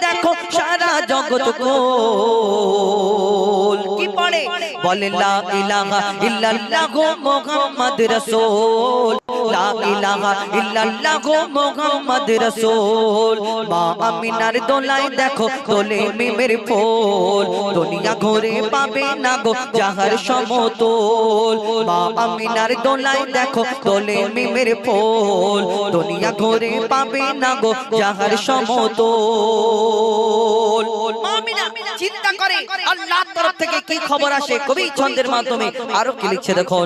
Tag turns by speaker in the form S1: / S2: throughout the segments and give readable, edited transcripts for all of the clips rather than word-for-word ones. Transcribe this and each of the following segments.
S1: দেখো সারা জগৎ গোল। কি পড়ে? বলে লা ইলাহা ইল্লাল্লাহু মুহাম্মদ রাসূল, লা ইলাহা ইল্লাল্লাহু মুহাম্মদ রাসূল। মা আমিনার দোলায় দেখো তোলে মিমের ফুল, দুনিয়া ঘুরে পাবে না গো যাহার সমতল। মা আমিনার দোলায় দেখো তোলে মিমের ফুল, দুনিয়া ঘুরে পাবে না গো যাহার সমতল। আমিনা চিন্তা করে আল্লাহর তরফ থেকে কি খবর আসে, কবি ছন্দের মাধ্যমে আরো কি লিখছে দেখো।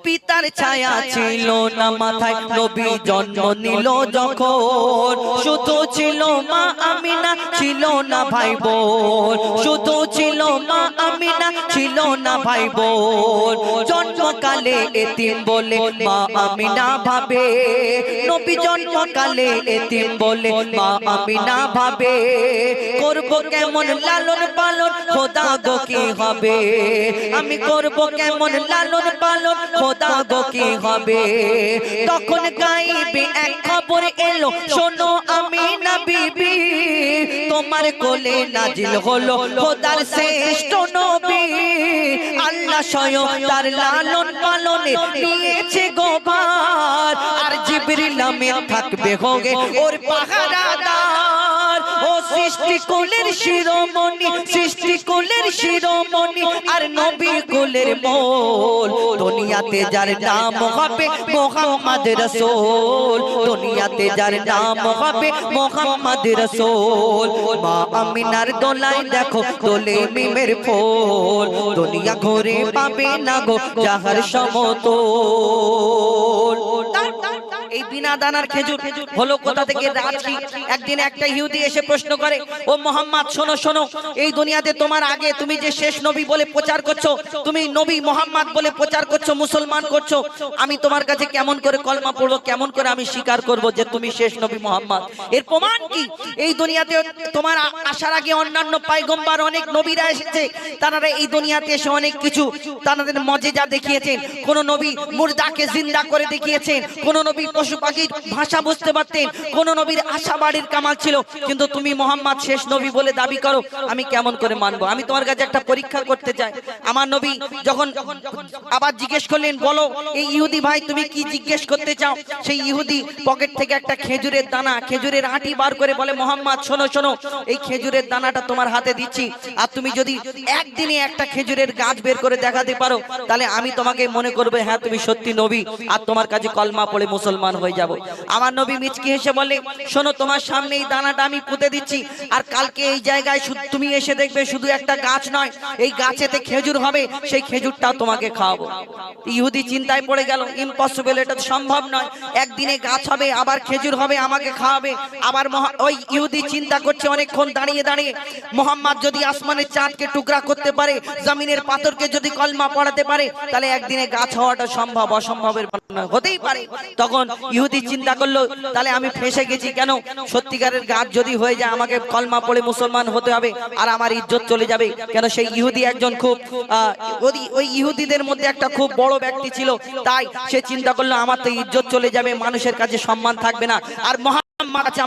S1: পিতার ছায়া ছিল না মাথায় নবী জন্ম নিল যখন, শুধু ছিল মা আমিনা ছিল না ভাই বোন, শুধু ছিল মা আমিনা ছিল না ভাই বোন। জন্মকালে এতিম বলে মা আমিনা ভাবে, নবী জন্মকালে এতিম বলে মা আমিনা ভাবে, করব কেমন লালন পালন খোদা গো কি হবে, আমি করব কেমন লালন পালন খোদা গো কি হবে। তখন গাইবে এক খবর এলো, শোনো আমিনা বিবি, তোমার কোলে নাজিল হলো খোদার শ্রেষ্ঠ নবী। আল্লাহ স্বয়ং তার লালন পালনে নিয়েছে গোবার, আর জিবরিল আমিন থাকবে হোগে ওর পাহারাদার। ও সৃষ্টি কুলের শিরোমণি, সৃষ্টি কুলের শিরোমণি, আর নবী কুলের মোল। দুনিয়াতে যার নাম হবে মুহাম্মদ রাসূল, দুনিয়াতে যার নাম হবে মুহাম্মদ রাসূল। মা আমিনার দোলায় দেখো দোলে মিমের ফুল, দুনিয়া ঘুরে পাবে না গো যাহার সমতল। এই বিনা দানার খেজুর হলো কোথা থেকে? রাজি একদিন একটা ইহুদি এসে প্রশ্ন করে, ও মোহাম্মদ শোনো শোনো, এই দুনিয়াতে তোমার আগে তুমি যে শেষ নবী বলে প্রচার করছো, তুমি নবী মোহাম্মদ বলে প্রচার করছো, মুসলমান করছো, আমি তোমার কাছে কেমন করে কলমা পড়বো, কেমন করে আমি স্বীকার করব যে তুমি শেষ নবী মোহাম্মদ? এর প্রমাণ কি? এই দুনিয়াতে তোমার আসার আগে অন্যান্য পয়গম্বর অনেক নবীরা এসেছে, তারা এই দুনিয়াতে এসে অনেক কিছু তাদের মজেজা দেখিয়েছেন। কোন নবী মুর্দাকে জিন্দা করে দেখিয়েছেন, কোন নবী পশু পাখির ভাষা বুঝতে পারতেন, কোন নবীর আশাবাড়ির কামাল ছিল, কিন্তু তুমি মোহাম্মদ শেষ নবী বলে দাবি করো, আমি কেমন করে মানবো? আমি তোমার কাছে একটা পরীক্ষা করতে চাই। আমার নবী যখন আবার জিজ্ঞেস করলেন, বলো এই ইহুদি ভাই তুমি কি জিজ্ঞেস করতে চাও? সেই ইহুদি পকেট থেকে একটা খেজুরের দানা, খেজুরের আঁটি বার করে বলে, মোহাম্মদ শোনো শোনো, এই খেজুরের দানাটা তোমার হাতে দিচ্ছি, আর তুমি যদি একদিনে একটা খেজুরের গাছ বের করে দেখাতে পারো, তাহলে আমি তোমাকে মনে করবে হ্যাঁ তুমি সত্যি নবী, আর তোমার কাছে কলমা পড়ে মুসলমান হয়ে যাব। আমার নবী মিচকি হেসে বলে, শোনো তোমার সামনে এই দানাটা আমি পুঁতে দিচ্ছি, আর কালকে এই জায়গায় তুমি এসে দেখবে শুধু একটা গাছ নয়, এই গাছেতে খেজুর হবে, সেই খেজুরটাও তোমাকে খাওয়াবো। ইহুদি চিন্তায় পড়ে গেল, ইম্পসিবল, এটা তো সম্ভব নয়, একদিনে গাছ হবে আবার খেজুর হবে আমাকে খাওয়াবে। আবার ওই ইহুদি চিন্তা করছে অনেকক্ষণ দাঁড়িয়ে দাঁড়িয়ে, মোহাম্মদ যদি আসমানের চাঁদকে টুকরা করতে পারে, জমিনের পাথরকে যদি কলমা পড়াতে পারে, তাহলে একদিনে গাছ হওয়াটা সম্ভব, অসম্ভবের হতেই পারে। তখন ইহুদি চিন্তা করলো, তাহলে আমি ফেঁসে গেছি, কেন সত্যিকারের গাছ যদি হয়ে যায় আমাকে কলমা পড়ে মুসলমান হতে হবে, আর আমার ইজ্জত চলে যাবে। কেন সেই ইহুদি একজন খুব ওই ইহুদিদের মধ্যে একটা খুব বড় ব্যক্তি ছিল, তাই সে চিন্তা করলো আমার তো ইজ্জত চলে যাবে, মানুষের কাছে সম্মান থাকবে না, আর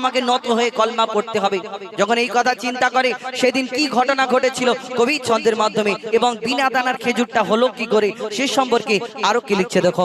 S1: আমাকে নত হয়ে কলমা পড়তে হবে। যখন এই কথা চিন্তা করে, সেদিন কি ঘটনা ঘটেছিল কবি ছন্দের মাধ্যমে, এবং বিনা দানার খেজুরটা হলো কি করে সে সম্পর্কে আরো কি লিখছে দেখো।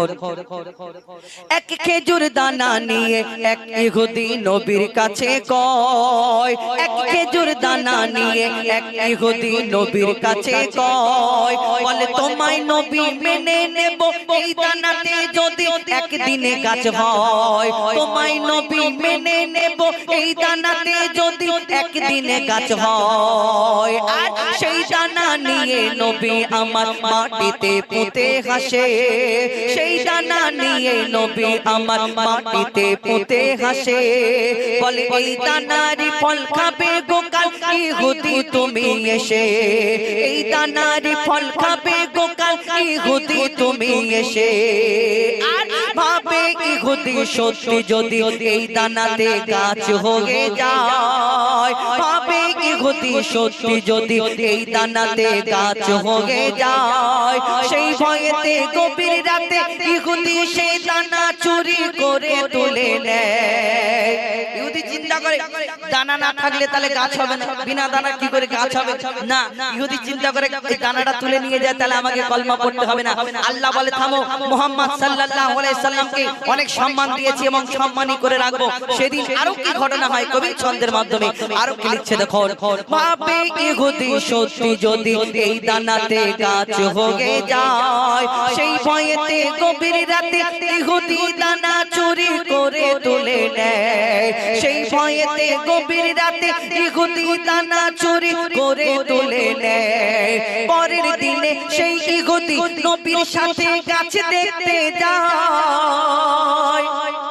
S1: এক খেজুর দানা নিয়ে এক ইহুদি নবীর কাছে কয়, এক খেজুর দানা নিয়ে এক ইহুদি নবীর কাছে কয়, বলে তোমায় নবী মেনে নেব এই দানাতে যদি একদিনে গাছ হয়, তোমায় নবী মেনে নেব এই দানাতে যদি একদিনে গাছ হয়। আর সেই দানা নিয়ে নবী আমার মাটিতে পুঁতে হাসে, সেই দানা নিয়ে নবী আমার মাটিতে পুঁতে হাসে, বলে এই দানারই ফল খাবে গোকাল ইহুদি তুমি এসে, এই দানারই ফল খাবে গোকাল ইহুদি তুমি এসে। আর ভাবে ইহুদি সত্যি যদি এই দানাতে গাছ হয়ে যায়, ভাবে ইহুদি সত্যি যদি এই দানাতে গাছ হয়ে যায়, সেই ভয়েতে গভীর রাতে ইহুদি সেই দানা চুরি করে তুলে নেয়। ইহুদি চিন্তা করে দানা না থাকলে তাহলে গাছ হবে না, বিনা দানা কি করে গাছ হবে না। ইহুদি চিন্তা করে এই দানাটা তুলে নিয়ে যায় তাহলে আমাকে কলমা পড়তে হবে না। আল্লাহ বলে থামো, মুহাম্মদ সাল্লাল্লাহু আলাইহি সাল্লামকে অনেক সম্মান দিয়েছি এবং সম্মানই করে রাখবো। সেদিন আরো কি ঘটনা হয় কবি ছন্দের মাধ্যমে আরো কি লিখছে দেখো। ভাবে ইহুদি সত্যি যদি এই দানাতে গাছ হয়ে যায়, সেই ভয়েতে গভীর রাতে ইহুদি দানা চুরি করে তুলে নেয়। সেই ভয়েতে গভীর রাতে ইহুদি দানা চুরি করে তুলে নেয়। পরের দিনে সেই ইহুদি নবীর সাথে গাছ দেখতে যায়।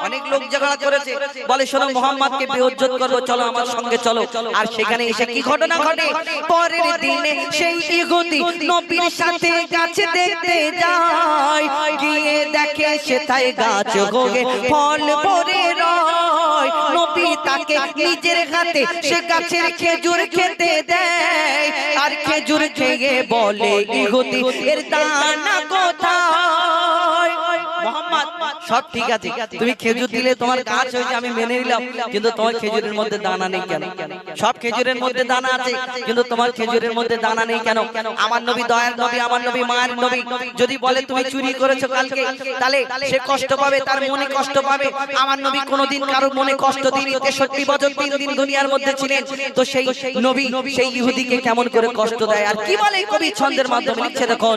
S1: অনেক লোক ঝগড়া করেছে, বলে শোনো মুহাম্মদকে বেইজ্জত করবো, চলো আমার সঙ্গে চলো। আর সেখানে এসে কি ঘটনা ঘটে, পরের দিনে সেই ইহুদি নবীর সাথে গাছ দেখতে যায়। গিয়ে দেখে সেথায় গাছ হয়ে ফল ভরে রয়। নবী তাকে নিজের হাতে সে গাছের খেজুর খেতে দেয়। আর খেজুর খেয়ে বলে ইহুদি এর দানা কোথায়। মুহাম্মদ সব ঠিক আছে, তুমি খেজুর দিলে তোমার গাছ হয়েছে আমি মেনে নিলাম, কিন্তু তোমার খেজুরের মধ্যে দানা নেই কেন? সব খেজুরের মধ্যে দানা আছে কিন্তু তোমার খেজুরের মধ্যে দানা নেই কেন? আমার নবী দয়ার নবী, আমার নবী মায়ের নবী, যদি বলে তুমি চুরি করেছো কালকে, তাহলে সে কষ্ট পাবে, তার মনে কষ্ট পাবে। আমার নবী কোনোদিন কারোর মনে কষ্ট দিনই। 63 বছর 3 দিন দুনিয়ার মধ্যে ছিলেন, তো সেই নবী সেই ইহুদিকে কেমন করে কষ্ট দেয়। আর কি বলে কবি ছন্দের মাধ্যমে লিখছে দেখো।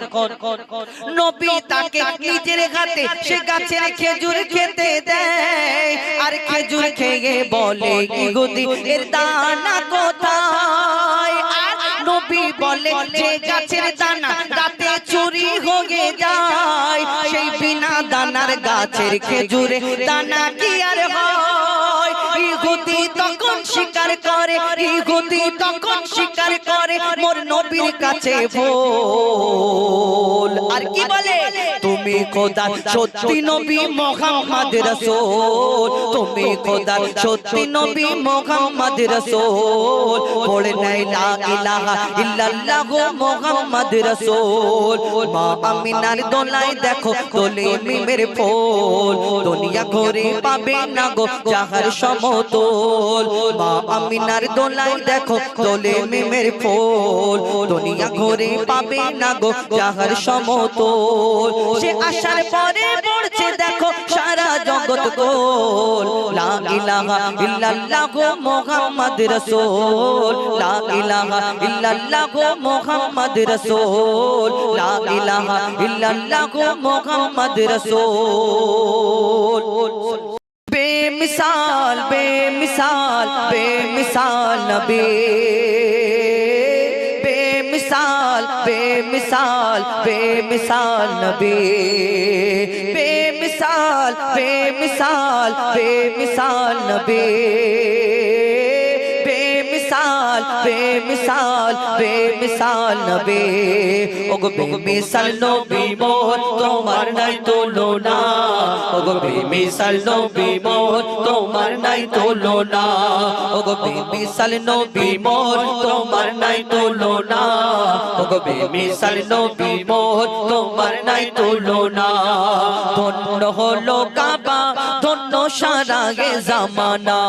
S1: নবী তাকে নিজের হাতে সে গাছের খেজুর খেতে দেয়। আর খেজুর খেয়ে বলে ইহুদি এর দানা কোথায়। আর নবী বলে যে গাছের দানা রাতে চুরি হয়ে যায়, সেই বিনা দানার গাছের খেজুরে দানা কি আর হয়। ইহুদি তখন স্বীকার করে, ইহুদি তখন স্বীকার করে মোর নবীর কাছে ভুল। আর কি বলে, তুমি খোদার সত্যি নবী মুহাম্মদ রাসূল, তুমি খোদার সত্যি নবী মুহাম্মদ রাসূল। পড়ে নাই লা ইলাহা ইল্লাল্লাহ মুহাম্মদ রাসূল। মা আমিনার দোলায় দেখো দোলে মিমের ফুল। দুনিয়া ঘুরে পাবে না গো যাহার সমতল। মা আমিনার দোলায় দেখো দোলে মিমের ফুল। দুনিয়া ঘুরে পাবে না গো যাহার সমতল। সে আসার পরে পড়ছে দেখো সারা জগৎ গোল। লা ইলাহা ইল্লাল্লাহ মুহাম্মদ রাসূল, লা ইলাহা ইল্লাল্লাহ মুহাম্মদ রাসূল, লা ইলাহা ইল্লাল্লাহ মুহাম্মদ রাসূল। বেমিসাল বেমিসাল বেমিসাল নবী, बेमिसाल बेमिसाल बेमिसाल नबी, बेमिसाल बेमिसाल बेमिसाल नबी, बेमिसाल बेमिसाल बेमिसाल नबी। ओगो बेमिसाल नबी मोहर তোমার নাই তুলনা। ওগো বেমিসাল নবী মোহর তোমার নাই তুলনা। ওগো বেমিসাল নবী মোহর তোমার নাই তুলনা। ওগো বেমিসাল নবী মোহর তোমার নাই তুলনা। ধন্য হলো কাবা, ধন্য সারা গে জামানা।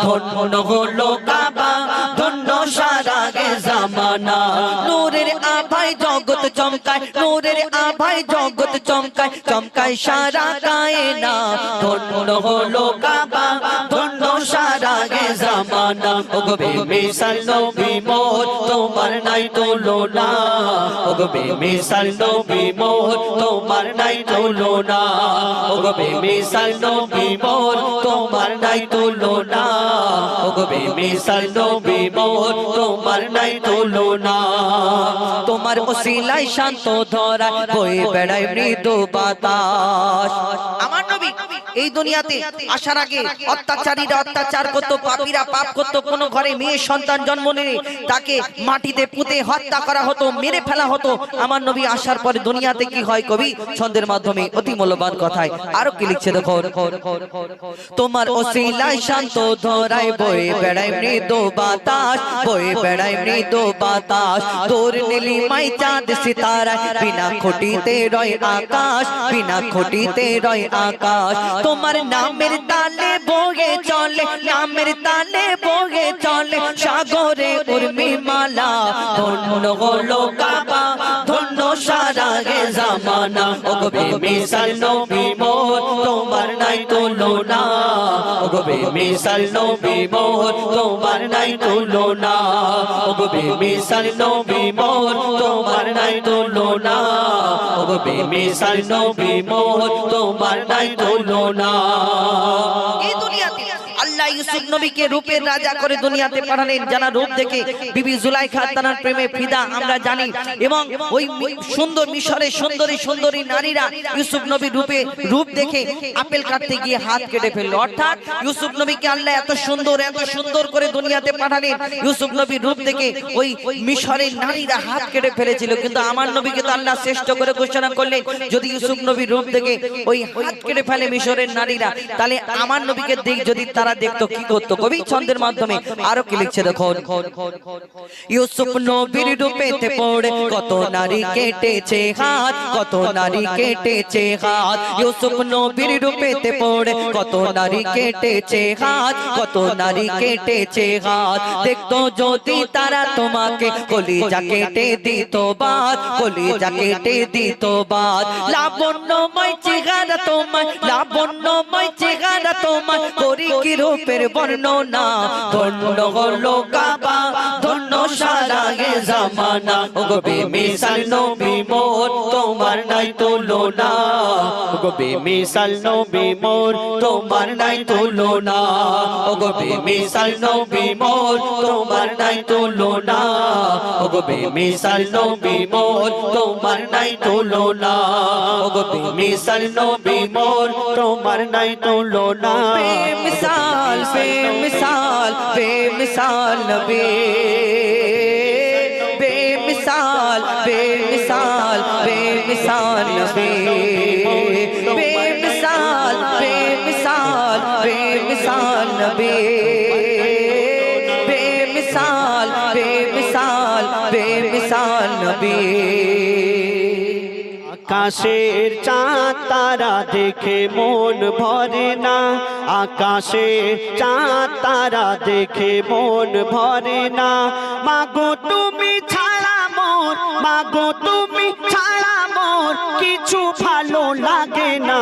S1: ধন্য হলো কাবা, ধন্য সারা গে জামানা। নূরের আভায় জগৎ চমকায়, নূরের আভায় জগৎ চমকায়, চমকায় সারা কায়না। ধন্য হলো কাবা, ধন্য সারা গে জামানা। ওগো বেমিসাল নবী মোহর তোমার নাই তুলনা। ওগো বেমিসাল নবী মোহর তোমার নাই তুলনা। ওগো বেমিসাল নবী মোহর তোমার নাই তুলনা। ওগো বেমিসাল নবী মোহর তোমার নাই তুলনা। তোমার ওসিলায় শান্ত ধরা বয়ে বেড়ায় মৃদু বাতাস। আমার নবী এই দুনিয়াতে আসার আগে অত্যাচারীরা অত্যাচার করত, পাপীরা পাপ করত। কোন ঘরে মেয়ে সন্তান জন্ম নিলে তাকে মাটিতে পুঁতে হত্যা করা হতো, মেরে ফেলা হতো। আমার নবী আসার পরে দুনিয়াতে কি হয় কবি ছন্দের মাধ্যমে অতি মূল্যবান কথায় আরো কি লিখছে দেখো। তোমার ওসিলায় শান্ত ধরায় বয়ে বেড়ায় মৃদু বাতাস, বয়ে বেড়ায় মৃদু বাতাস। তোর নীলিমায় চাঁদ সিতারা, বিনা খুঁটিতে রয় আকাশ, বিনা খুঁটিতে রয় আকাশ। তোমার নামের তালে বয়ে চলে, নামের তালে বয়ে চলে সাগরে উর্মিমালা। ধন্য হলো কাবা, ধন্য সারা গে জামানা। ওগো বেমিসাল নবী মোর, তোমার নাই তুলনা। ওগো বেমিসাল নবী মোর, তোমার নাই তুলনা। ওগো বেমিসাল নবী মোর, তোমার নাই তুলনা। ওগো বেমিসাল নবী মোর, তোমার নাই তুলনা। এই দুনিয়াতে আল্লাহ ইউসুফ নবীকে রূপের রাজা করে দুনিয়াতে পাঠালেন, যারা রূপ দেখে বিবি জুলাইখা তার প্রেমে ফিদা আমরা জানি। এবং ওই সুন্দর মিশরের সুন্দরী সুন্দরী নারীরা ইউসুফ নবীর রূপ দেখে আপেল কাটতে গিয়ে হাত কেটে ফেললো। অর্থাৎ ইউসুফ নবীকে আল্লাহ এত সুন্দর করে দুনিয়াতে পাঠালেন, ইউসুফ নবীর রূপ দেখে ওই মিশরের নারীরা হাত কেটে ফেলেছিল। কিন্তু আমার নবীকে তো আল্লাহ শ্রেষ্ঠ করে ঘোষণা করলেন, যদি ইউসুফ নবীর রূপ দেখে ওই হাত কেটে ফেলে মিশরের নারীরা, তাহলে আমার নবীকে যদি তারা দেখতো কি করতো? কবি ছন্দের মাধ্যমে আরো কি লিখছে দেখুন। ইউসুফ নবীর রূপেতে পড়ে কত নারী কেটেছে হাত, কত নারী কেটেছে হাত। ইউসুফ নবীর রূপেতে পড়ে কত নারী কেটেছে হাত, কত নারী কেটেছে হাত। দেখতো যদি তারা তোমাকে কলিজা কেটে দিত বাদ, কলিজা কেটে দিত বাদ। লাবণ্যময় চেহারা তোমার, লাবণ্যময় চেহারা তোমার, করি কি রূপের বর্ণনা। ধন্য হলো কাবা, ধন্য সারা গে জামানা। ওগো বেমিসাল নবী মোর, তোমার নাই তুলনা। ওগো বেমিসাল নবী মোর, তোমার নাই তুলনা। ওগো বেমিসাল নবী মোর, তোমার নাই তুলনা। ওগো বেমিসাল নবী মোর, তোমার নাই তুলনা। ওগো বেমিসাল নবী মোর, তোমার নাই তুলনা। বেমিসাল বেমিসাল বেমিসাল নবী, বেমিসাল বেমিসাল বেমিসাল নবী, বেমিসাল বেমিসাল বেমিসাল নবী, বেমিসাল বেমিসাল বেমিসাল নবী।
S2: আকাশের চাঁদ তারা দেখে মন ভরে না, আকাশের চাঁদ তারা দেখে মন ভরে না। মাগো তুমি ছাড়া মোর, মাগো তুমি ছাড়া মোর কিছু ভালো লাগে না।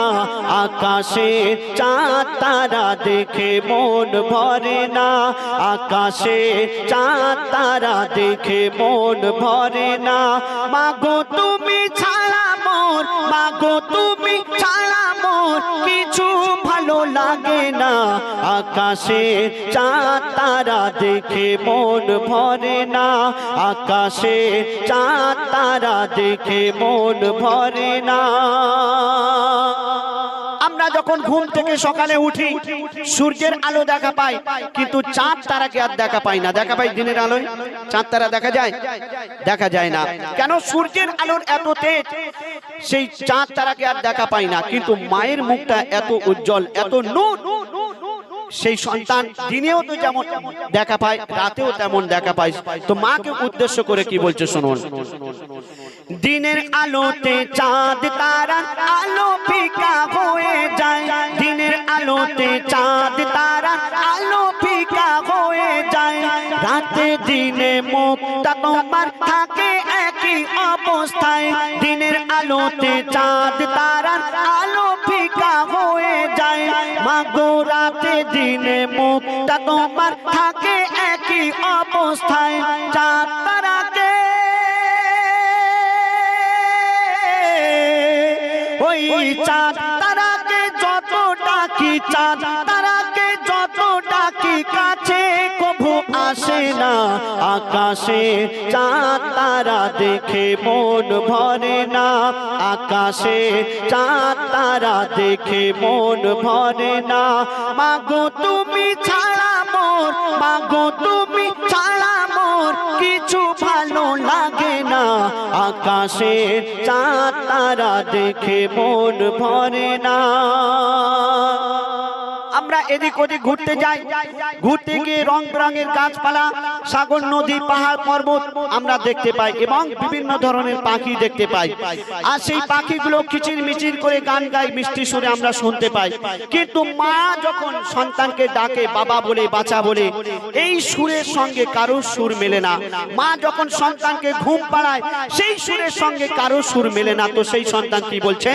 S2: আকাশের চাঁদ তারা দেখে মন ভরে না, আকাশের চাঁদ তারা দেখে মন ভরে না। মাগো তুমি ছাড়া মোর, মাগো তুমি ছাড়া মোর কিছু ভালো লাগে না। আকাশের চাঁদ তারা দেখে মন ভরে না, আকাশের চাঁদ তারা দেখে মন ভরে না। আমরা যখন ঘুম থেকে সকালে উঠি সূর্যের আলো দেখা পাই, কিন্তু চাঁদ তারাকে আর দেখা পাই না। দেখা পাই দিনের আলোয়, চাঁদ তারা দেখা যায়? দেখা যায় না। কেন? সূর্যের আলোর এত তেজ, সেই চাঁদ তারাকে আর দেখা পাই না। কিন্তু মায়ের মুখটা এত উজ্জ্বল, এত নূর, সেই সন্তান দিনেও তো যেমন দেখা পায়, রাতেও তেমন দেখা পায়। তো মাকে উদ্দেশ্য করে কি বলছে শুনুন। দিনের আলোতে চাঁদ তারার আলো ফিকা হয়ে যায়, দিনের আলোতে চাঁদ তারার আলো ফিকা হয়ে যায়। রাতে দিনে মুক্তা তোমার থাকে একই অবস্থায়, দিনের আলোতে চাঁদ তারার আলো ফিকা হয়ে যায়। মাগো রাতে দিনে মুক্তা তোমার থাকে একই অবস্থায়। চাঁদ তারাকে ওই চাঁদ তারাকে যত ডাকি, চাঁদ তারাকে যত ডাকি কাছে কভু আসে না। আকাশে চাঁদ তারা দেখে মন ভরে না, আকাশে চাঁদ তারা দেখে মন ভরে না। মাগো তুমি ছাড়া মোর, মাগো তুমি ছাড়া মোর কিছু ভালো লাগে না। আকাশে চাঁদ তারা দেখে মন ভরে না। আমরা এদিক ওদিক ঘুরতে যাই, ঘুরতে গিয়ে রং বেরঙের গাছপালা সাগর, নদী, পাহাড়, পর্বত আমরা দেখতে পাই এবং বিভিন্ন ধরনের পাখি দেখতে পাই। আর সেই পাখিগুলো কিচিরমিচির করে গান গায়, মিষ্টি সুরে আমরা শুনতে পাই। কিন্তু মা যখন সন্তানকে ডাকে বাবা বলে, বাচ্চা বলে, এই সুরের সঙ্গে কারোর সুর মেলে না। মা যখন সন্তানকে ঘুম পাড়ায় সেই সুরের সঙ্গে কারোর সুর মেলে না। তো সেই সন্তান কি বলছে?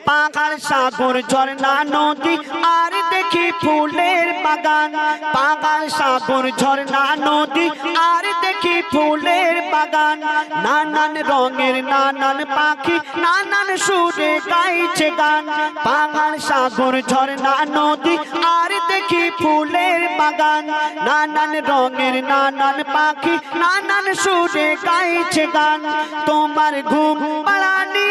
S2: পাহাড়, সাগর, ঝর্ণা, নদী আর দেখি ফুলের বাগান। পাহাড়, সাগর, ঝর্ণা, নদী আর দেখি ফুলের বাগান। নানান রঙের নানান পাখি নানান সুরে গাইছে গান। পাহাড়, সাগর, ঝর্ণা, নদী আর দেখি ফুলের বাগান। নানান রঙের নানান পাখি নানান সুরে গাইছে গান। তোমার ঘুম পাড়ানি,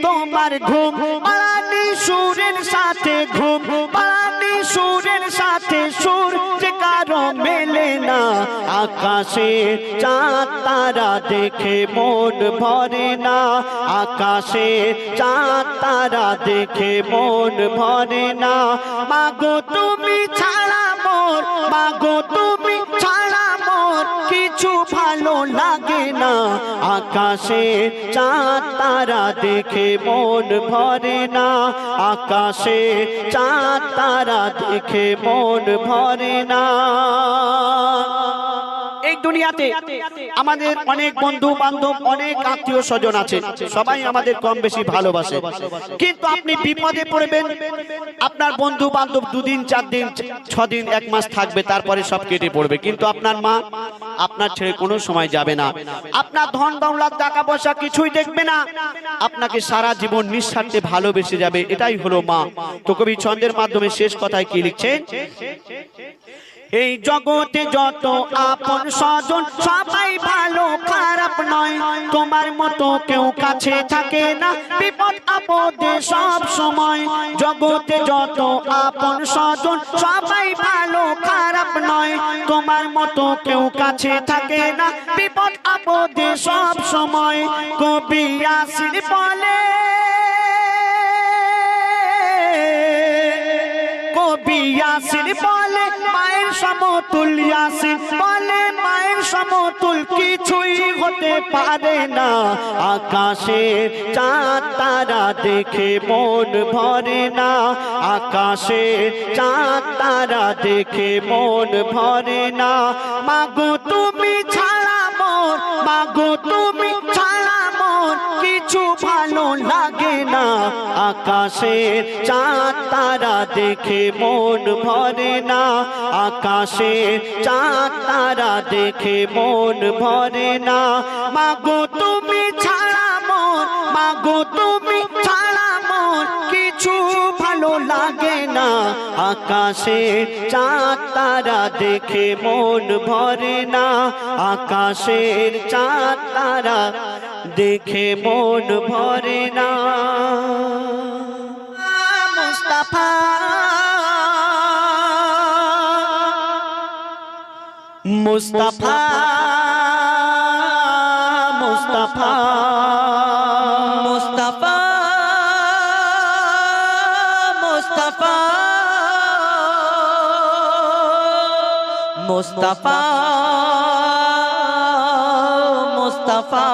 S2: তোমার ঘুম পাড়ানি সুরের সাথে, ঘুম পাড়ানি সুরের সাথে সুর যে কারো মেলে না। আকাশে চাঁদ তারা দেখে মন ভরে না। আকাশে চাঁদ তারা দেখে মন ভরে না। মাগো তুমি ছাড়া মোর, মাগো তুমি ছাড়া মোর কিছু ভালো লাগে না। আকাশে চাঁদ তারা দেখে মন ভরে না। আকাশে চাঁদ তারা দেখে মন ভরে না। এই দুনিয়াতে আমাদের অনেক বন্ধু বান্ধব, অনেক আত্মীয় স্বজন আছে, সবাই আমাদের কম বেশি ভালোবাসে। কিন্তু আপনি বিপদে পড়বেন, আপনার বন্ধু বান্ধব 2 দিন 4 দিন 6 দিন 1 মাস থাকবে, তারপরে সব কেটে পড়বে। কিন্তু আপনার মা আপনার ছেড়ে কোনো সময় যাবে না। আপনার ধন দৌলত টাকা পয়সা কিছুই দেখবে না, আপনাকে সারা জীবন নিঃস্বার্থে ভালোবেসে যাবে। এটাই হলো মা। তো কবি ছন্দের মাধ্যমে শেষ কথায় কি লিখছেন? এই জগতে যত আপন স্বজন সবাই ভালো খারাপ নয়। তোমার মতো কেউ কাছে থাকে না, বিপদ আপদে সব সময়। জগতে যত আপন স্বজন সবাই ভালো খারাপ নয়। তোমার মতো কেউ কাছে থাকে না, বিপদ আপদে সব সময়। কবি ইয়াসিন বলে, কবি ইয়াসিন বলে মায়ের সমতুল, ইয়াসিন বলে মায়ের সমতুল কিছুই হতে পারে না। আকাশে চাঁদ তারা দেখে মন ভরে না। আকাশে চাঁদ তারা দেখে মন ভরে না। মাগো তুমি ছাড়া মোর, মাগো তুমি ছাড়া মোর কিছু ভালো লাগে না। আকাশে চাঁদ তারা দেখে মন ভরে না। আকাশে চাঁদ তারা দেখে মন ভরে না। মাগো তুমি ছাড়া মোর, মাগো তুমি ছাড়া মোর কিছু ভালো লাগে না। আকাশে চাঁদ তারা দেখে মন ভরে না। আকাশের চাঁদ তারা দেখে মন ভরে না। মুস্তাফা, মুস্তাফা, মুস্তাফা,
S1: মুস্তাফা, মুস্তাফা, মুস্তাফা, মুস্তাফা,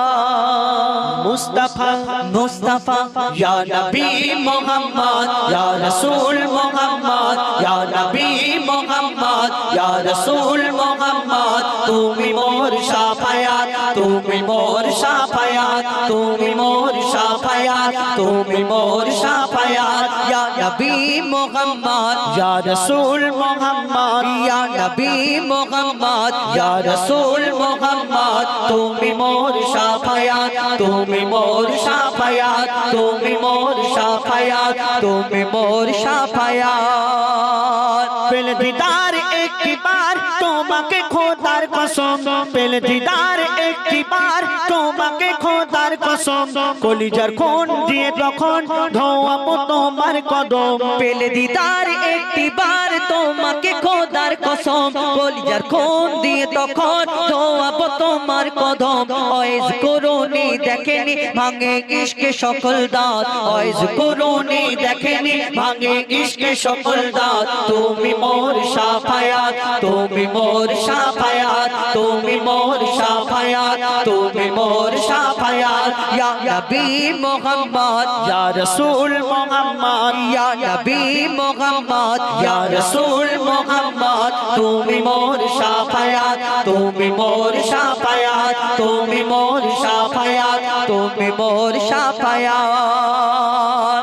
S2: মুস্তাফা,
S1: মুস্তাফা, ইয়া নবী মুহাম্মদ, ইয়া রাসূল মুহাম্মদ, ইয়া নবী মুহাম্মদ, ইয়া রাসূল মুহাম্মদ, তুমি মোর শাফায়াত, তুমি মোর শাফায়াত, তুমি মোর শাফায়াত, তুমি মোর শাফায়াত, ইয়া নবী মুহাম্মদ, ইয়া রাসূল মুহাম্মদ, ইয়া নবী মুহাম্মদ, ইয়া রাসূল মুহাম্মদ, তুমি মোর শাফায়াত, তুমি মোর শাফায়াত, তুমি মোর শাফায়াত, তুমি মোর শাফায়াত।
S2: পেলে দিদার একটি বার তোমাকে খোদার কসম, পেলে দিদার একটি বার তোমাকে খোদার কসম। কলিজার খুন দিয়ে তখন ধোয়াবো তোমার কদম।
S1: পেলে দিদার একটি বার তোমাকে খোদার কসম, কলিজার খুন দিয়ে তখন ধোয়াবো তোমার কদম। ওয়াইজ করুনি দেখেনি ভাঙে ইশকে সকল দাঁত, ওয়াইজ করুনি দেখেনি ভাঙে ইশকে সকল দাঁত। তুমি মোর শাফায়াত, তুমি মোর শাফায়াত, তুমি মোর শাফায়াত, তুমি মোর শাফায়াত, ইয়া নবী মুহাম্মদ, ইয়া রাসূল মুহাম্মদ, ইয়া নবী মুহাম্মদ, ইয়া রাসূল মুহাম্মদ, তুমি মোর শাফায়াত, তুমি মোর শাফায়াত, তুমি মোর শাফায়াত, তুমি মোর শাফায়াত।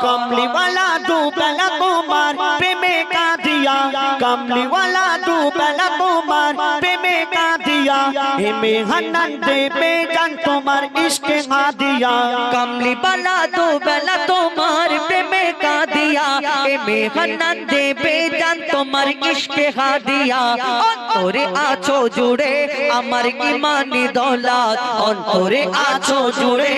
S2: कमली वाला दुबला तुम्हार प्रेमे का दिया, कमली वाला दुबला तुम्हार प्रेमे का दिया, हेमे हनन दे बेजान तुम्हार इश्क हा दिया।
S1: कमली वाला दुबला तुम्हार प्रेमे का दिया, हेमे हनन दे बेजान तुम्हार इश्क हा दिया। অন্তরে আছো জুড়ে আমার ইমানি দৌলত, অন্তরে আছো জুড়ে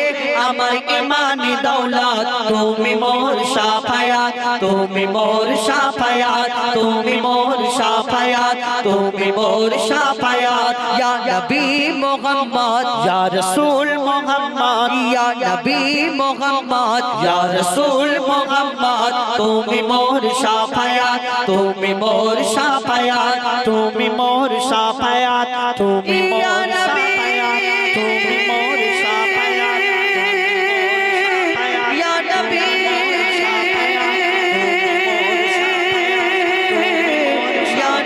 S1: আমার ইমানি দৌলত, তুমি মোর শাফায়াত, তুমি মোর শাফায়াত, তুমি মোর শাফায়াত, তুমি মোর শাফায়াত, ইয়া নবী মুহাম্মদ, ইয়া রাসূল মুহাম্মদ, ইয়া নবী মুহাম্মদ, ইয়া রাসূল মুহাম্মদ, তুমি মোর শাফায়াত, তুমি মোর শাফায়াত,
S2: তুমি মোর শাফায়াত, তুমি মোর শাফায়াত, তুমি মোর শাফায়াত,
S1: ইয়া নবী, ইয়া নবী,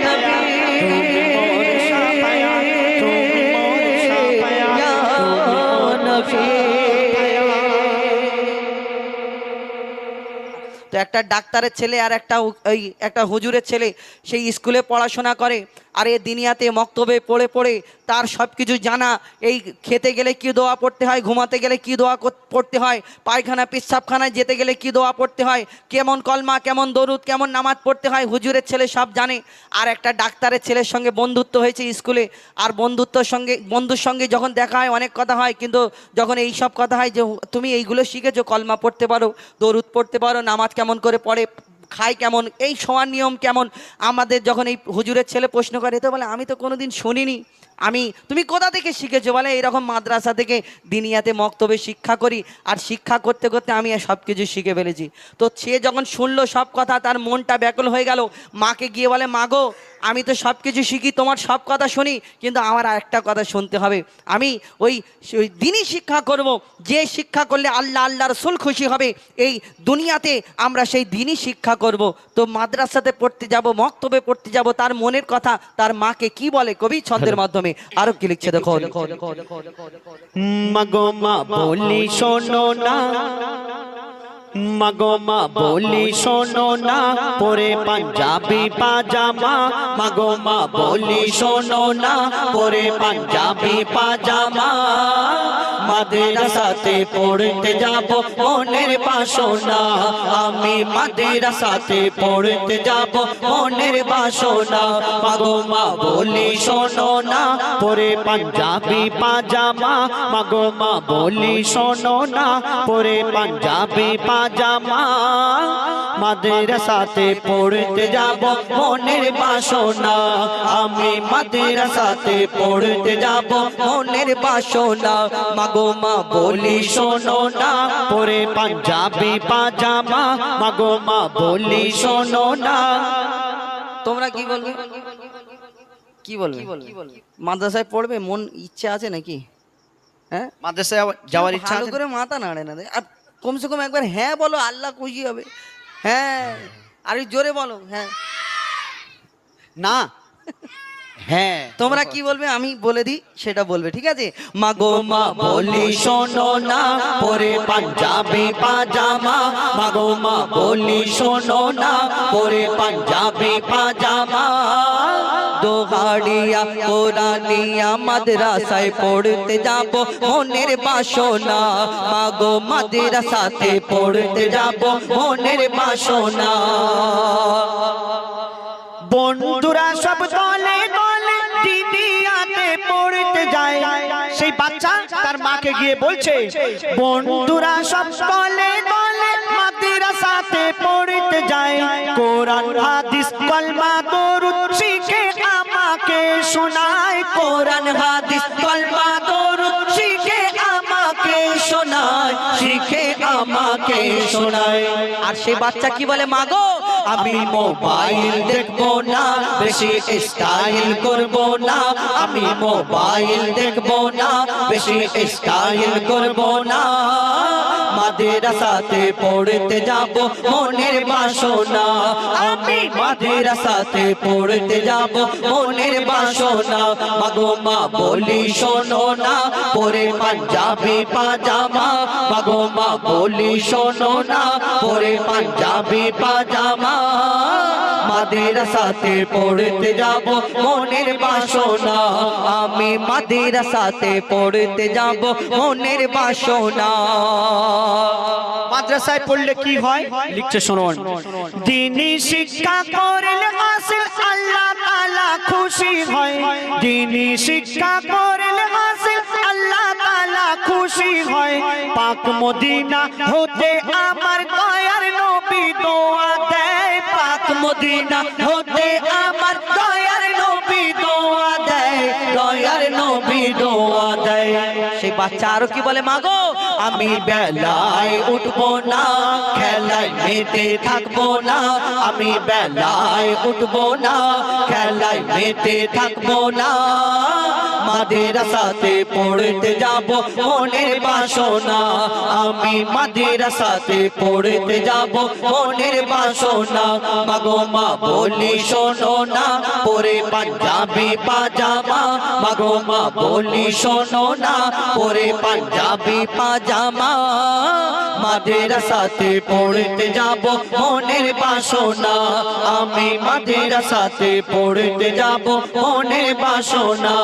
S2: তুমি মোর শাফায়াত, তুমি মোর শাফায়াত,
S1: ইয়া নবী। তো একটা ডাক্তারের ছেলে আর একটা হুজুরের ছেলে সেই স্কুলে পড়াশোনা করে, আর এই দুনিয়াতে মক্তবে পড়ে পড়ে তার সব কিছু জানা, এই খেতে গেলে কি দোয়া পড়তে হয়, ঘুমাতে গেলে কি দোয়া পড়তে হয়, পায়খানা পেচ্ছাপখানায় যেতে গেলে কি দোয়া পড়তে হয়, কেমন কলমা, কেমন দরুদ, কেমন নামাজ পড়তে হয়, হুজুরের ছেলে সব জানে। আর একটা ডাক্তারের ছেলের সঙ্গে বন্ধুত্ব হয়েছে স্কুলে, আর বন্ধুর সঙ্গে যখন দেখা হয় অনেক কথা হয়, কিন্তু যখন এই সব কথা হয় যে তুমি এইগুলো শিখেছো, কলমা পড়তে পারো, দরুদ পড়তে পারো, নামাজ কেমন করে পড়ে, খায় কেমন, এই শোয়ার নিয়ম কেমন, আমাদের যখন এই হুজুরের ছেলে প্রশ্ন করে তো বলে আমি তো কোনোদিন শুনিনি, তুমি কোথা থেকে শিখেছো? বলে এইরকম মাদ্রাসা থেকে দিনিয়াতে মক্তবে শিক্ষা করি, আর শিক্ষা করতে করতে আমি সব কিছু শিখে ফেলেছি। তো সে যখন শুনলো সব কথা, তার মনটা ব্যাকুল হয়ে গেল, মাকে গিয়ে বলে মা গো, আমি তো সব কিছু শিখি, তোমার সব কথা শুনি, কিন্তু আমার আরেকটা কথা শুনতে হবে, আমি ওই দিনই শিক্ষা করব, যে শিক্ষা করলে আল্লাহ আল্লাহ রসুল খুশি হবে, এই দুনিয়াতে আমরা সেই দিনই শিক্ষা করব। তো মাদ্রাসাতে পড়তে যাব, মক্তবে পড়তে যাব, তার মনের কথা তার মাকে কি বলে কবি ছন্দের মাধ্যমে আরো কি লিখছে দেখো।
S2: মাগো মা বলি শোনো না, মাগো মা বলি শোনো না, পরে পাঞ্জাবি পাজামা, মাগো মা বলি শোনো না, পরে পাঞ্জাবি পাজামা, মাদ্রাসাতে পড়তে যাব মনের বাসনা, আমি মাদ্রাসাতে পড়তে যাব মনের বাসনা, মাগো মা বলি শোনো না, পরে পাঞ্জাবি পাজামা, মাগো মা বলি শোনো না, পরে পাঞ্জাবি পাজামা, মাদ্রাসাতে পড়তে যাব মনের বাসনা, আমি মাদ্রাসাতে পড়তে যাব মনের বাসনা, মাগো মা বলি শোনো না, পরে পাঞ্জাবি পাজামা, মাগো মা বলি শোনো না।
S1: তোমরা কি বলবে? কি বলবে? মাদ্রাসায় পড়বে মন ইচ্ছা আছে নাকি? হ্যাঁ,
S2: মাদ্রাসায় যাওয়ার ইচ্ছা
S1: ভালো করে মাথা নাড়ে না, আর কমসে কম একবার হ্যাঁ বলো, আল্লাহ খুশি হবে। হ্যাঁ, আর জোরে বলো হ্যাঁ।
S2: না হ্যাঁ,
S1: তোমরা কি বলবে আমি বলে দিই, সেটা বলবে, ঠিক আছে? মাগো মা বলি শোনো না, পরে পাঞ্জাবি পাজামা, মাগো মা বলি শোনো না, পরে পাঞ্জাবি পাজামা, দোহাড়িয়া কোরআনিয়া মাদ্রাসায় পড়তে যাব মনের বাসনা, মাগো মাদ্রাসাতে পড়তে যাব মনের বাসনা।
S2: বন্ধুরা সব দলে দলে দিদিয়াতে পড়তে যায়, সেই বাচ্চা তার মাকে গিয়ে বলছে বন্ধুরা সব দলে দলে মাদ্রাসাতে পড়তে যায়, কোরআন হাদিস কলমা দরুদ শিখে আমাকে শোনায়, কোরআন হাদিস কলমা দরুদ শিখে আমাকে আমাকে শোনায়, শিখে আমাকে শোনায়।
S1: আর সে বাচ্চা কি বলে, মাগো
S2: আমি মোবাইল দেখবো না, বেশি স্টাইল করবো না। আমি মোবাইল দেখবো না, বেশি স্টাইল করবো না। মাদ্রাসাতে পড়তে যাব মনের বাসনা, আমি মাদ্রাসাতে পড়তে যাব মনের বাসনা। মাগো মা বলি শোনো না, পরে পাঞ্জাবি পাজামা। মাগো মা বলি শোনো না, পরে পাঞ্জাবি পাজামা। মাদ্রাসাতে পড়তে যাব মনের বাসনা, আমি মাদ্রাসাতে পড়তে যাব মনের বাসনা। মাদ্রাসায় পড়লে কি হয় লিখছে শুনুন। দ্বীনি শিক্ষা করলে আসল আল্লাহ তাআলা খুশি হয়। দ্বীনি শিক্ষা করলে আসল আল্লাহ তাআলা খুশি হয়। পাক মদিনা হতে আমার দয়ার নবী দোয়া দেয়। পাক মদিনা হতে আমার দয়ার নবী দোয়া দেয়, দয়ার নবী দোয়া দেয়।
S1: সেই বাচ্চা আরো কি বলে, মাগো
S2: আমি বেলায় উঠবো না, খেলায় মেতে থাকবো না। আমি বেলায় উঠবো না, খেলায় মেতে থাকবো না। মাদ্রাসাতে পড়তে যাব মনের বাসনা, আমি মাদ্রাসাতে পড়তে যাব মনের বাসনা। মাগো মা বলি শোনো না, পরে পাঞ্জাবি পাজামা। মাগো মা বলি শোনো না, পরে পাঞ্জাবি পাজামা। মাদ্রাসাতে পড়তে যাব মনের বাসনা, আমি মাদ্রাসাতে পড়তে যাব মনের বাসনা।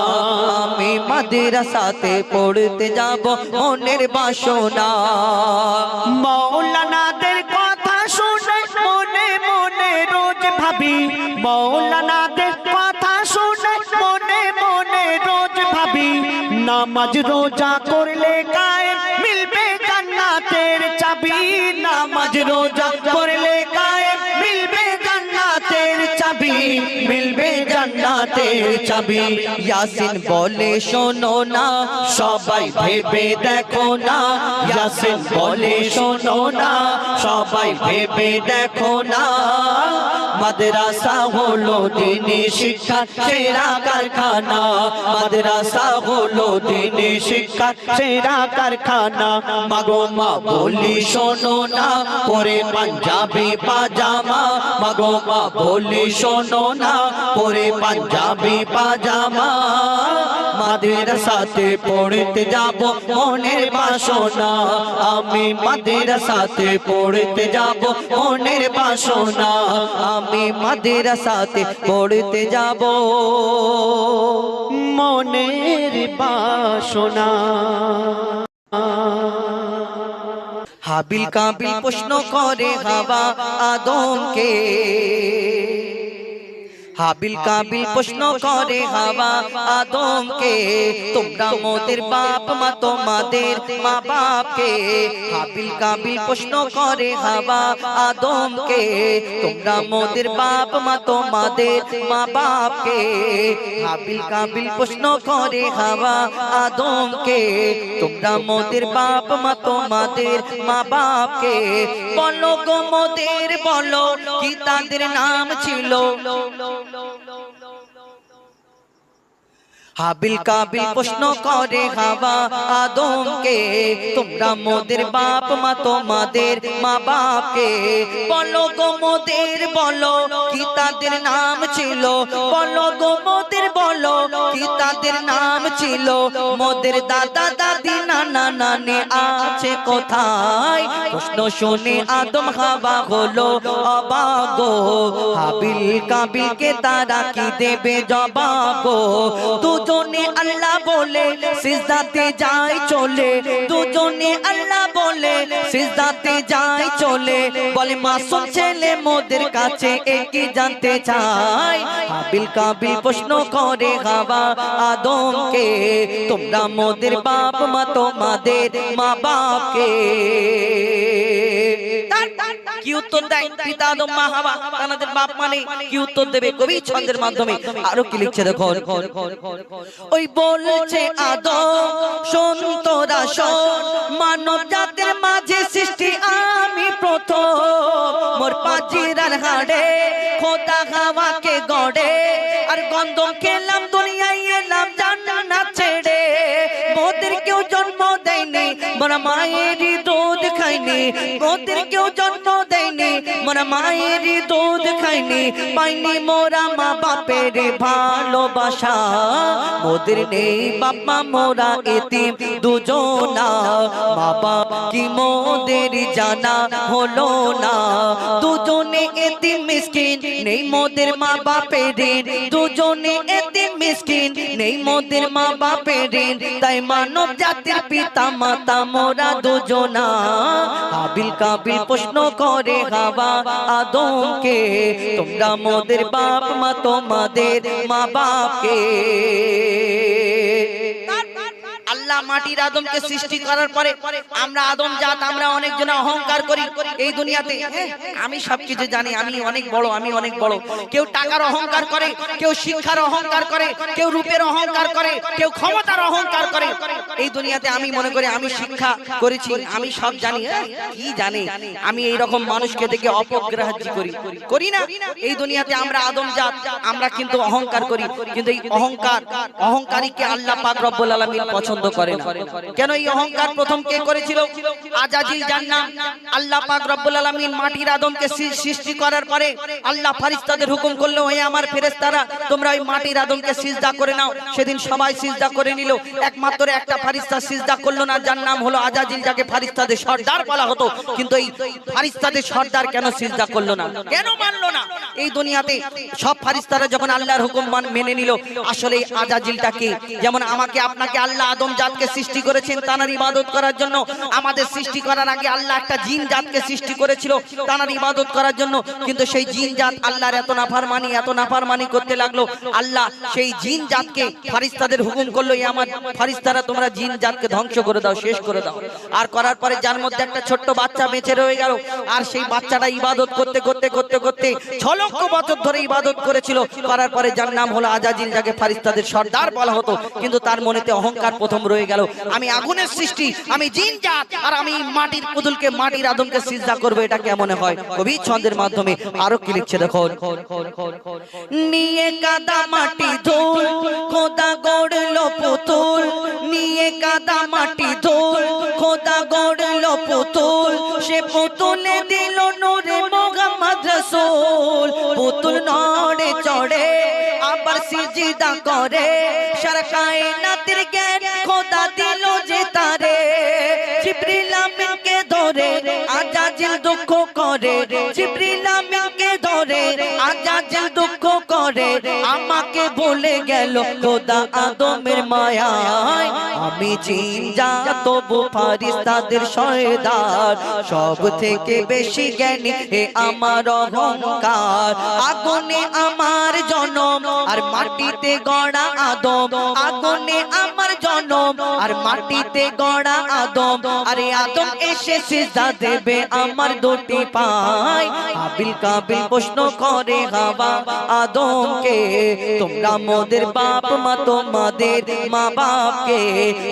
S1: আমি মাদ্রাসাতে পড়তে যাব মনের বাসনা।
S2: মৌলানাদের কথা শুনে মনে মনে রোজ ভাবি। মৌলানাদের কথা শুনে মনে মনে রোজ ভাবি। নামাজ রোজা করলে কায়েম মিলবে জান্নাতের চাবি। নামাজ রোজা করলে কায়েম মিলবে জান্নাতের চাবি, মিলবে জান্নাতের চাবি।
S1: ইয়াসিন বলে শোনো না,
S2: সবাই ভেবে দেখো না। ইয়াসিন বলে শোনো না, সবাই ভেবে দেখো না। মাদ্রাসা হলো দ্বীনি শিক্ষা সেরা কারখানা। মাদ্রাসা হলো দ্বীনি শিক্ষা সেরা কারখানা। মাগো মা বলি শোনো না, পরে পাঞ্জাবি পাজামা। মাগো মা বলি শোনো না, পরে পাঞ্জাবি পাজামা। মাদ্রাসাতে পড়তে যাব মনের বাসনা, আমি মাদ্রাসাতে পড়তে যাব মনের বাসনা।
S1: আমি মাদ্রাসাতে পড়তে যাব
S2: মনের বাসনা।
S1: হাবিল কাবিল প্রশ্ন করে হাওয়া আদমকে। হাবিল কাবিল প্রশ্ন করে হাওয়া আদমকে, তোমরা মোদের বাপ মা তোমাদের মা বাপকে। হাবিল কাবিল প্রশ্ন করে হাওয়া আদমকে, তোমরা মোদের বাপ মা তোমাদের মা বাপকে। হাবিল কাবিল প্রশ্ন করে হাওয়া আদমকে, তোমরা মোদের বাপ মা তোমাদের মা বাপকে। বলো গো মোদের বলো, কি তাদের নাম ছিল? হাবিল কাবিল প্রশ্ন করে হাওয়া আদমকে, তোমরা মোদের বাপ মা তোমাদের মা বাপকে। বলো গো মোদের বলো, কি তাদের নাম ছিল? বলো গো মোদের বলো, কি তাদের নাম ছিল? মোদের দাদা দাদি নানা নানি আছে কোথায়? প্রশ্ন শুনে আদম হাওয়া হলো অবাক গো। হাবিল কাবিলকে তারা কি দেবে জবাব গো? দুজনে আল্লাহ বলে সিজদাতে যায় চলে, দুজনে আল্লাহ বলে সিজদাতে যায় চলে। বলে মাসুম ছেলে মোদের কাছে একই জানতে চাই। হাবিল কাবিল প্রশ্ন করে হাওয়া আদমকে, তোমরা মোদের বাপ মা তোমাদের মা বাপকে। কি উত্তর দেয় পিতা আদম মা হাওয়া তাদের বাপ মানে কি উত্তর দেবে কবি ছন্দের মাধ্যমে আরো কি লিখছে দেখো ওই বলছে আদম শোন তোরা শোন মানব জাতির মাঝে সৃষ্টি আমি প্রথম মোর পাজিরার হাড়ে খোদা হাওয়াকে গড়ে আর গন্ধম খেলাম দুনিয়ায় এলাম জান্নাত ছেড়ে মোদের কেউ জন্ম দেয়নি মোরা মায়েরই দুধ খাইনি মোদের কেউ জন্ম দেয়নি মোরা মায়েরই দুধ খাইনি পাইনি মোরা মা বাপের ভালোবাসা মোদের নেই বাবা মোরা এতিম দুজনা বাবা কি মোদের জানা হলো না দুজনে এতিম মিসকিন নেই মোদের মা বাপের দুজনে এতিম মিসকিন নেই মোদের মা বাপের তাই মানব জাতির পিতা মাতা মোরা দুজনা হাবিল কাবিল প্রশ্ন করে হাওয়া আদমকে তোমরা মোদের বাপ মা তোমাদের মা বাপকে আল্লাহ মাটির আদমকে সৃষ্টি করার পরে আমরা আদম জাত আমরা অনেক জন অহংকার করি এই দুনিয়াতে আমি সবকিছু জানি আমি অনেক বড় কেউ টাকার অহংকার করে কেউ শিক্ষার অহংকার করে কেউ রূপের অহংকার করে কেউ ক্ষমতার অহংকার করে এই দুনিয়াতে আমি মনে করি আমি শিক্ষা করেছি আমি সব জানি কি জানি আমি এই রকম মানুষকে দেখে অপগ্রাহ্য করি না এই দুনিয়াতে আমরা আদম জাত আমরা কিন্তু অহংকার করি কিন্তু এই অহংকারীকে আল্লাহ পাক রব্বুল আলামিন পছন্দ করে না কেন এই অহংকার প্রথম কে করেছিল আজাজিল জান্নাত আল্লাহ পাক রব্বুল আলামিন মাটির আদমকে সৃষ্টি করার পরে আল্লাহ ফেরেশতাদের হুকুম করলো হে আমার ফেরেশতারা তোমরা ওই মাটির আদমকে সিজদা করে নাও সেদিন সবাই সিজদা করে নিল একমাত্র একটা ফেরেশতা সিজদা করলো না যার নাম হলো আজাজিল যাকে ফেরেশতাদের সর্দার বলা হতো কিন্তু এই ফেরেশতাদের সর্দার কেন সিজদা করলো না কেন মানলো না এই দুনিয়াতে সব ফেরেশতারা যখন আল্লাহর হুকুম মেনে নিল আসলে আজাজিলটাকে যেমন আমাকে আপনাকে আল্লাহ আদম জাতকে সৃষ্টি করেছেন তার ইবাদত করার জন্য আমাদের সৃষ্টি করার আগে আল্লাহ একটা জিন জাতকে সৃষ্টি করেছিল তার ইবাদত করার জন্য কিন্তু সেই জিন জাত আল্লাহর এত নাফরমানি করতে লাগলো আল্লাহ সেই জিন জাতকে ফেরেশতাদের হুকুম করলো এই আমার ফেরেশতারা তোমরা জিন জাতকে ধ্বংস করে দাও শেষ করে দাও আর করার পরে যার মধ্যে একটা ছোট্ট বাচ্চা বেঁচে রয়ে গেল আর সেই বাচ্চাটা ইবাদত করতে 6 লক্ষ বছর ধরে ইবাদত করেছিল করার পরে যার নাম হলো আজাজিল যাকে ফেরেশতাদের সর্দার বলা হতো কিন্তু তার মনেতে অহংকার প্রথম রয়ে গেল আমি আগুনের সৃষ্টি আমি জিন জাত আর আমি মাটির পুতুলকে মাটির আদমকে সিজদা করব এটা কেমন হয় কবি ছন্দের মাধ্যমে আরো কি লিখছে দেখো নিয়ে কাদা মাটি ধুল খোদা গড়লো পুতুল নিয়ে কাদা মাটি ধুল খোদা গড়লো পুতুল সে পুতুলে দিল নূরে মুহাম্মদ রাসূল পুতুল নড়ে চড়ে আবার সিজদা করে সারা কায়নাতের জ্ঞান খোদা দিল যে তারে জিবরিল আমিনকে ধরে আজাজিল দুঃখ করে জিবরিল আমিনকে ধরে আজাজিল দুঃখ করে আমাকে ভুলে গেল খোদা আদমের মায়ায় আমি জিন জাত তবু ফেরেশতাদের সর্দার সব থেকে বেশি জ্ঞানী হে আমার অহংকার আগুনে আমার জনম আর মাটিতে গড়া আদম আগুনে আমার জনম আর মাটিতে গড়া আদম আরে আদম এসে সিজদা দেবে আমার দুটি পায় হাবিল কাবিল প্রশ্ন করে হাওয়া আদমকে তোমরা মোদের বাপ মা তোমাদের মা বাপকে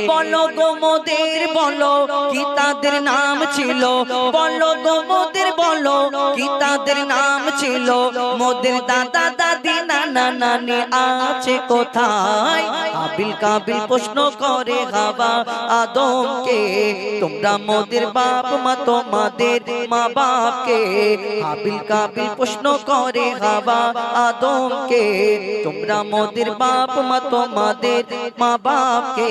S1: বলো গো মোদের বলো কি তাদের নাম ছিল বলো গো মোদের বলো কি তাদের নাম ছিল মোদের দাদা দাদি নানা নানি আছে কোথায় হাবিল কাবিল প্রশ্ন করে হাওয়া আদমকে তোমরা মোদের বাপ মা তোমাদের মা বাপকে হাবিল কাবিল প্রশ্ন করে হাওয়া আদমকে তোমরা মোদের বাপ মা তোমাদের মা বাপকে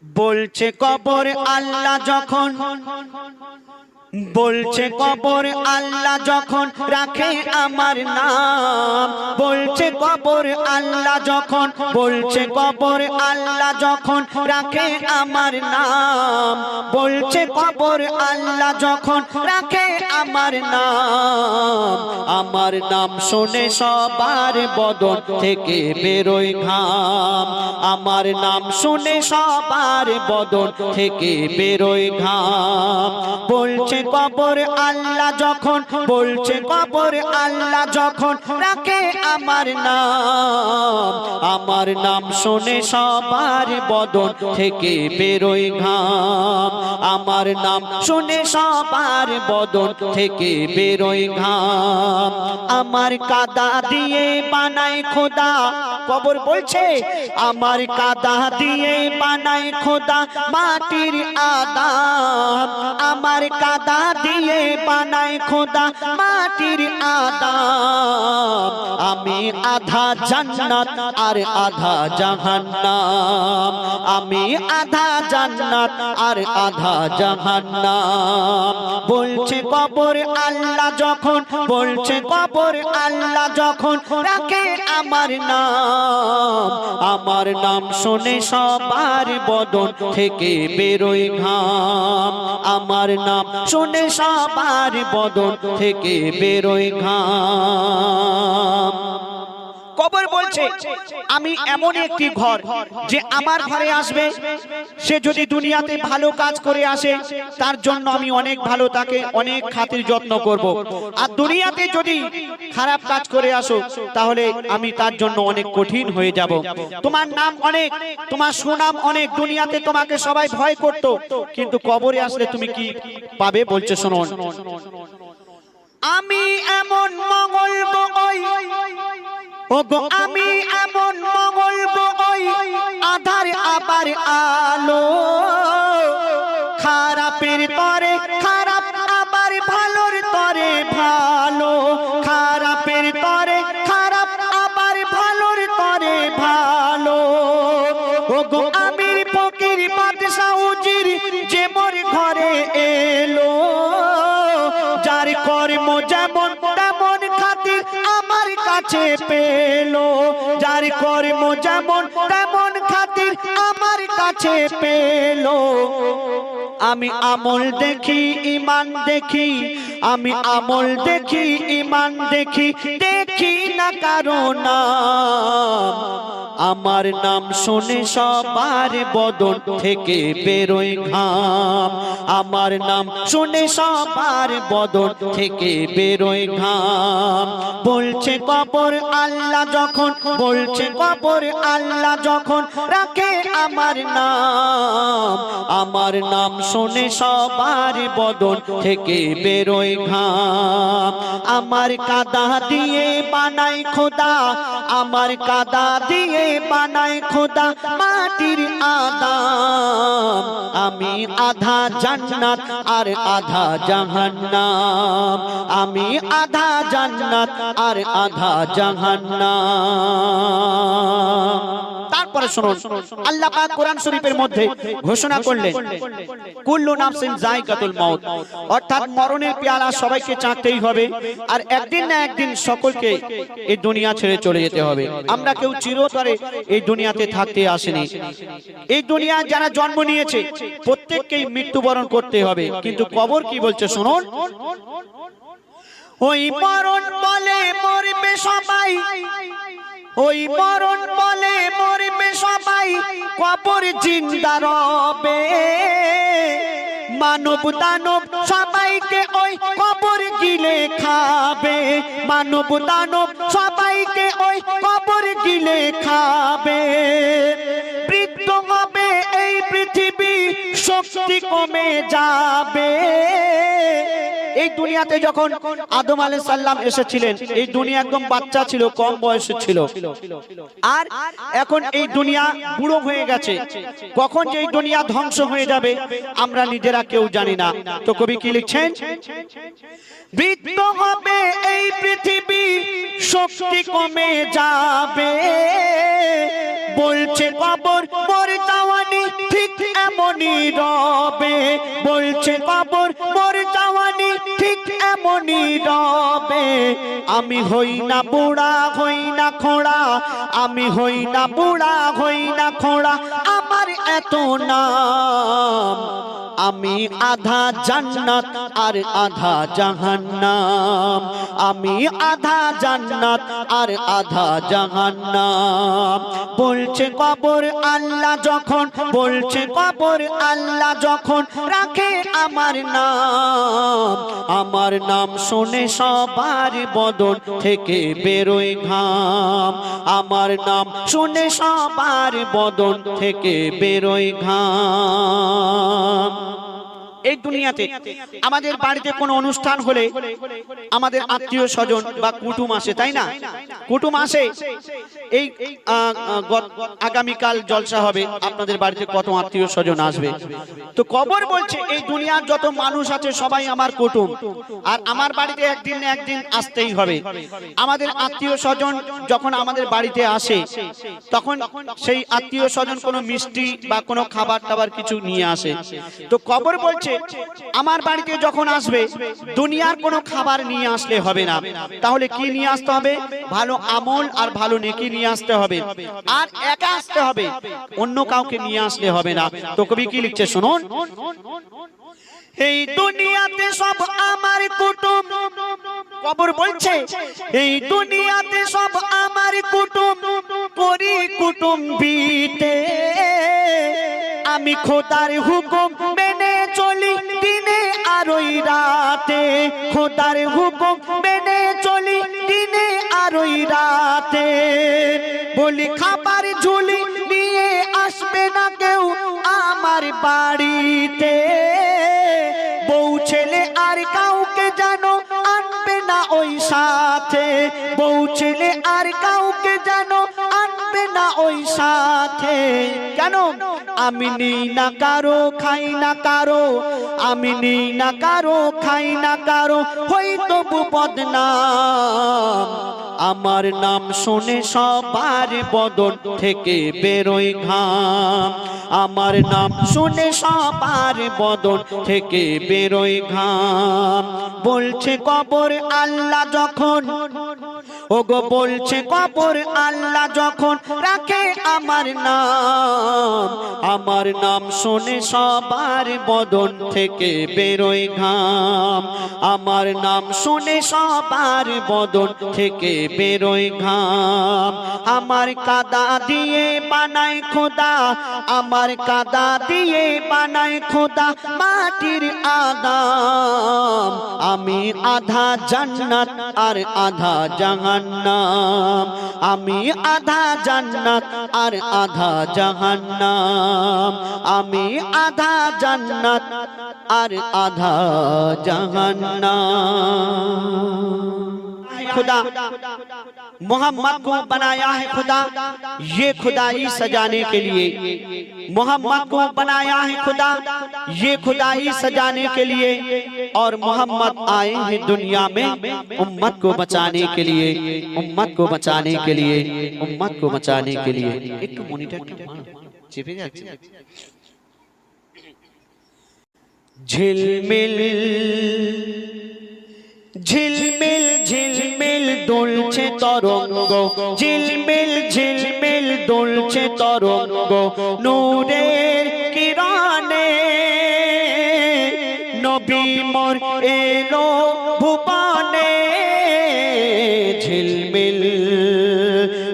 S2: বলছে কবর আল্লাহ যখন বলছে কবর আল্লাহ যখন রাখে আমার নাম, বলছে কবর আল্লাহ যখন, বলছে কবর আল্লাহ যখন রাখে আমার নাম, বলছে কবর আল্লাহ যখন রাখে আমার নাম শুনে সবার বদন থেকে বেরোয় ঘাম, আমার নাম শুনে সবার বদন থেকে বেরোয় ঘাম। বলছে কবর আল্লাহ যখন, বলছে কবর আল্লাহ যখন রাখে আমার নাম শুনে সবার বদন থেকে বেরোয় ঘাম, আমার নাম শুনে সবার বদন থেকে বেরোয় ঘাম। আমার কাদা দিয়ে বানায় খোদা, কবর বলছে আমার কাদা দিয়ে বানায় খোদা মাটির আদাম, আমার কাদা দিয়ে বানায় খোদা মাটির আদাম। আমি আধা জান্নাত আর আধা জাহান্নাম, আমি আধা জান্নাত আর আধা জাহান্নাম। বলছে কবর আল্লাহ যখন, বলছে কবর আল্লাহ যখন রাখে আমার নাম শুনে সবার বদন থেকে বেরোয় ঘাম, আমার নাম শুনে সবার বদন থেকে বেরোয় ঘাম। কবর বলছে আমি এমন একটি ঘর যে আমার ঘরে আসবে, সে যদি দুনিয়াতে ভালো কাজ করে আসে তার জন্য আমি অনেক ভালো তাকে অনেক খাতির যত্ন করব, আর দুনিয়াতে যদি খারাপ কাজ করে আসো তাহলে আমি তার জন্য অনেক কঠিন হয়ে যাব। তোমার নাম অনেক, তোমার সুনাম অনেক, দুনিয়াতে তোমাকে সবাই ভয় করত, কিন্তু কবরে আসলে তুমি কি পাবে বলছে শুনুন। আমি এমন মঙ্গল বই, ওগো আমি এমন মঙ্গল বই, আধার আবার আলো, খারাপের তরে খারাপ আবার ভালোর তরে ভালো, খারাপের তরে খারাপ আবার ভালোর তরে ভালো। ওগো আমির ফকির বাদশা উজির যে মোর ঘরে এলো, যার কর্ম যেমন তেমন খাতির আমার কাছে পেলো, যার কর্ম যেমন তেমন খাতির আমার কাছে পেলো। আমি আমল দেখি ঈমান দেখি, আমি আমল দেখি ঈমান দেখি, দেখি না কারো নাম, আমার নাম শুনে সবার বদন থেকে বেরোয় ঘাম, আমার নাম শুনে সবার বদন থেকে বেরোয় ঘাম। বলছে কবর আল্লাহ যখন, বলছে কবর আল্লাহ যখন রাখে আমার নাম শুনে সবার বদন থেকে বেরোয় ঘাম। আমার কাদা দিয়ে বানায় খোদা, আমার কাদা দিয়ে বানায় খোদা মাটির আদাম, আমি আধা জান্নাত আর আধা জাহান্নাম, আমি আধা জান্নাত আর আধা জাহান্নাম। তারপরে শুনুন আল্লাহ পাক কোরআন শরীফের মধ্যে ঘোষণা করলেন কুল্লু নাফসিন যায়কাতুল মাউত, অর্থাৎ মরণের পেয়ালা সবাইকে চাখতেই হবে, আর একদিন না একদিন সকলকে এই দুনিয়া ছেড়ে চলে যেতে হবে। আমরা কেউ চিরতরে এই দুনিয়াতে থাকতে আসেনি, এই দুনিয়া যারা জন্ম নিয়েছে প্রত্যেককেই মৃত্যুবরণ করতে হবে, কিন্তু কবর কি বলছে শুনুন। ওই মরণ বলে মরবে সবাই, ওই মরণ বলে মরবে সবাই, কবর জিন্দা রবে, মানব দানব সবাইকে ওই কবর গিলে খাবে, মানব দানব সবাইকে ওই কবর গিলে খাবে। বৃদ্ধ হবে এই পৃথিবী, শক্তি কমে যাবে। এই দুনিয়াতে যখন আদম আলাইহিস সালাম এসেছিলেন এই দুনিয়া একদম বাচ্চা ছিল, কম বয়সে ছিল, আর এখন এই দুনিয়া বুড়ো হয়ে গেছে। কখন যে এই দুনিয়া ধ্বংস হয়ে যাবে আমরা নিজেরা কেউ জানি না। তো কবি কি লিখছেন, বৃদ্ধ হবে এই পৃথিবী, শক্তি কমে যাবে, বলছে কবর মোর জাওয়ানি ঠিক এমন এমনই রবে, বলছে কবর মোর জওয়ানি ঠিক এমনই রবে। আমি হই না বুড়া হই না খোড়া, আমি হই না বুড়া হই না খোড়া, আমার এত নাম। আমি আধা জান্নাত আর আধা জাহান্নাম, আমি আধা জান্নাত আর আধা জাহান্নাম। বলছে কবর আল্লাহ যখন, বলছে কবর আল্লাহ যখন রাখে আমার নাম, আমার নাম শুনে সবার বদন থেকে বেরোয় ঘাম, আমার নাম শুনে সবার বদন থেকে বেরোয় ঘাম। এই দুনিয়াতে আমাদের বাড়িতে কোনো অনুষ্ঠান হলে আমাদের আত্মীয় স্বজন বা কুটুম আসে, তাই না? কুটুম আসে। এই আগামীকাল জলসা হবে, আপনাদের বাড়িতে কত আত্মীয় স্বজন আসবে। তো কবর বলছে এই দুনিয়ার যত মানুষ আছে সবাই আমার কুটুম, আর আমার বাড়িতে একদিন না একদিন আসতেই হবে। আমাদের আত্মীয় স্বজন যখন আমাদের বাড়িতে আসে তখন সেই আত্মীয় স্বজন কোনো মিষ্টি বা কোনো খাবার টাবার কিছু নিয়ে আসে। তো কবর বলছে আমার বাড়িতে যখন আসবে দুনিয়ার কোনো খাবার নিয়ে আসলে হবে না, তাহলে কি নিয়ে আসতে হবে? ভালো আমল আর ভালো নেকি নিয়ে আসতে হবে, আর একা আসতে হবে, অন্য কাউকে নিয়ে আসলে হবে না। তো কবি কি লিখছে শুনুন, এই দুনিয়াতে সব আমার কুটুম, কবর বলছে এই দুনিয়াতে সব আমার কুটুম, করি কুটুম্বিতে আমি খোদার হুকুম মেনে চলি দিনে আর ওই রাতে, খোদার হুকুম মেনে চলি দিনে আর ওই রাতে। বলি খাবার ঝুলি নিয়ে আসবে না কেউ আমার বাড়িতে, বউ ছেলে আর কাউকে জানো আনবে না ওই সাথে, বউ ছেলে আর কাউকে জানো আনবে না ওই সাথে। কেন? আমি নিই না কারো খাই না কারো, আমি নিই না কারো খাই না কারো, হই তবু বদনাম। আমার নাম শুনে সবার বদন থেকে বেরোয় ঘাম, আমার নাম শুনে সবার বদন থেকে বেরোয় ঘাম। বলছে কবর আল্লাহ যখন, ওগো বলছে কবর আল্লাহ যখন রাখে আমার নাম, আমার নাম শুনে সবার বদন থেকে বেরোয় ঘাম, আমার নাম শুনে সবার বদন থেকে বেরোয় ঘাম। আমার কাদা দিয়ে বানায় খোদা, আমার কাদা দিয়ে বানায় খোদা মাটির আদম, আমি আধা জান্নাত আর আধা জাহান্নাম, আমি আধা জান্নাত আর আধা জাহান্নাম, আমি আধা জান্নাত আর আধা জাহাन्नाम। खुदा मोहम्मद को बनाया है खुदा ये खुदाई सजाने के लिए, मोहम्मद को बनाया है खुदा ये खुदाई सजाने के लिए, और मोहम्मद आए हैं दुनिया में उम्मत को बचाने के लिए, उम्मत को बचाने के लिए, उम्मत को बचाने के लिए। एक मॉनिटर চেপে যাচ্ছে। ঝিলমিল ঝিলমিল ঝিলমিল দুলছে তরঙ্গ, ঝিলমিল ঝিলমিল দুলছে তরঙ্গ, নূরের কিরণে নবী মোর এলো ভুবনে। ঝিলমিল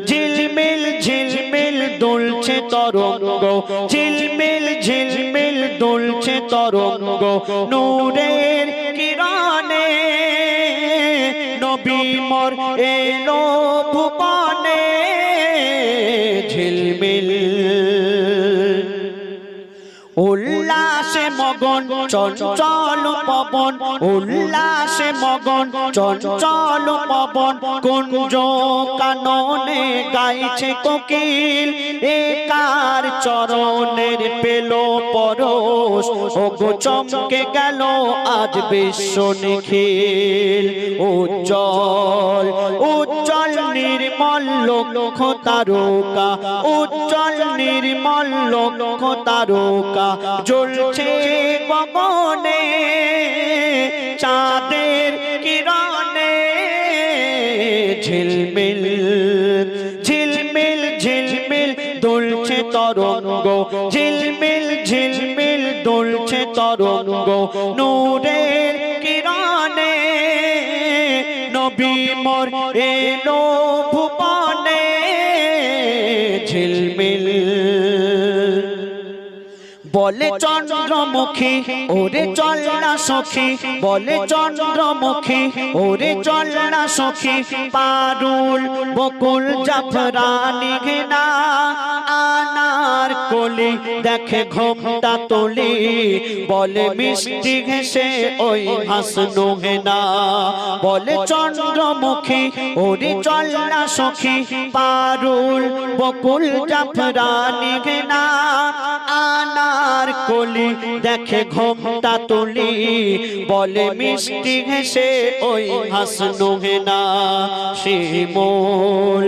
S2: ঝিলমিল ঝিলমিল দুলছে তরঙ্গ, ঝিলমিল ঝিলমিল দুলছে তরঙ্গ, নূরের কিরণে নবী মোর এলো ভুবনে। ঝিলমিল উল্লাসে মগন চঞ্চল পবন, উল্লাসে মগন চঞ্চল পবন, কুঞ্জ কাননে গাইছে কোকিল, একার চরণের পেল পরশ, ওগো চমকে গেল আজ বিশ্ব নিখিল। উজ্জ্বল উজ্জ্বল নির্মল লক্ষ তারকা, উজ্জ্বল নির্মল লক্ষ তারকা জ্বলছে গগনে চাঁদের কিরণে। ঝিলমিল ঝিলমিল ঝিলমিল দুলছে তরঙ্গ, ঝিলমিল ঝিলমিল দুলছে তরঙ্গ নূরের কিরণে। নবী মোর এলো ভুবনে। ঝিলমিল বলে চন্দ্রমুখী ওরে চল না সখী, বলে চন্দ্রমুখী ওরে চল না সখী, পারুল বকুল জাফরানি ঘেনা আনার কলি দেখে ঘোমটা তুলি, বলে মিষ্টি ঘেসে ওই হাসনু হেনা। বলে চন্দ্রমুখী ওরে চল না সখী, পারুল বকুল জাফরানি ঘেনা আনার কলি দেখে ঘোমটা তুলি, বলে মিষ্টি ঘেসে ওই হাসনু হেনা। শিমুল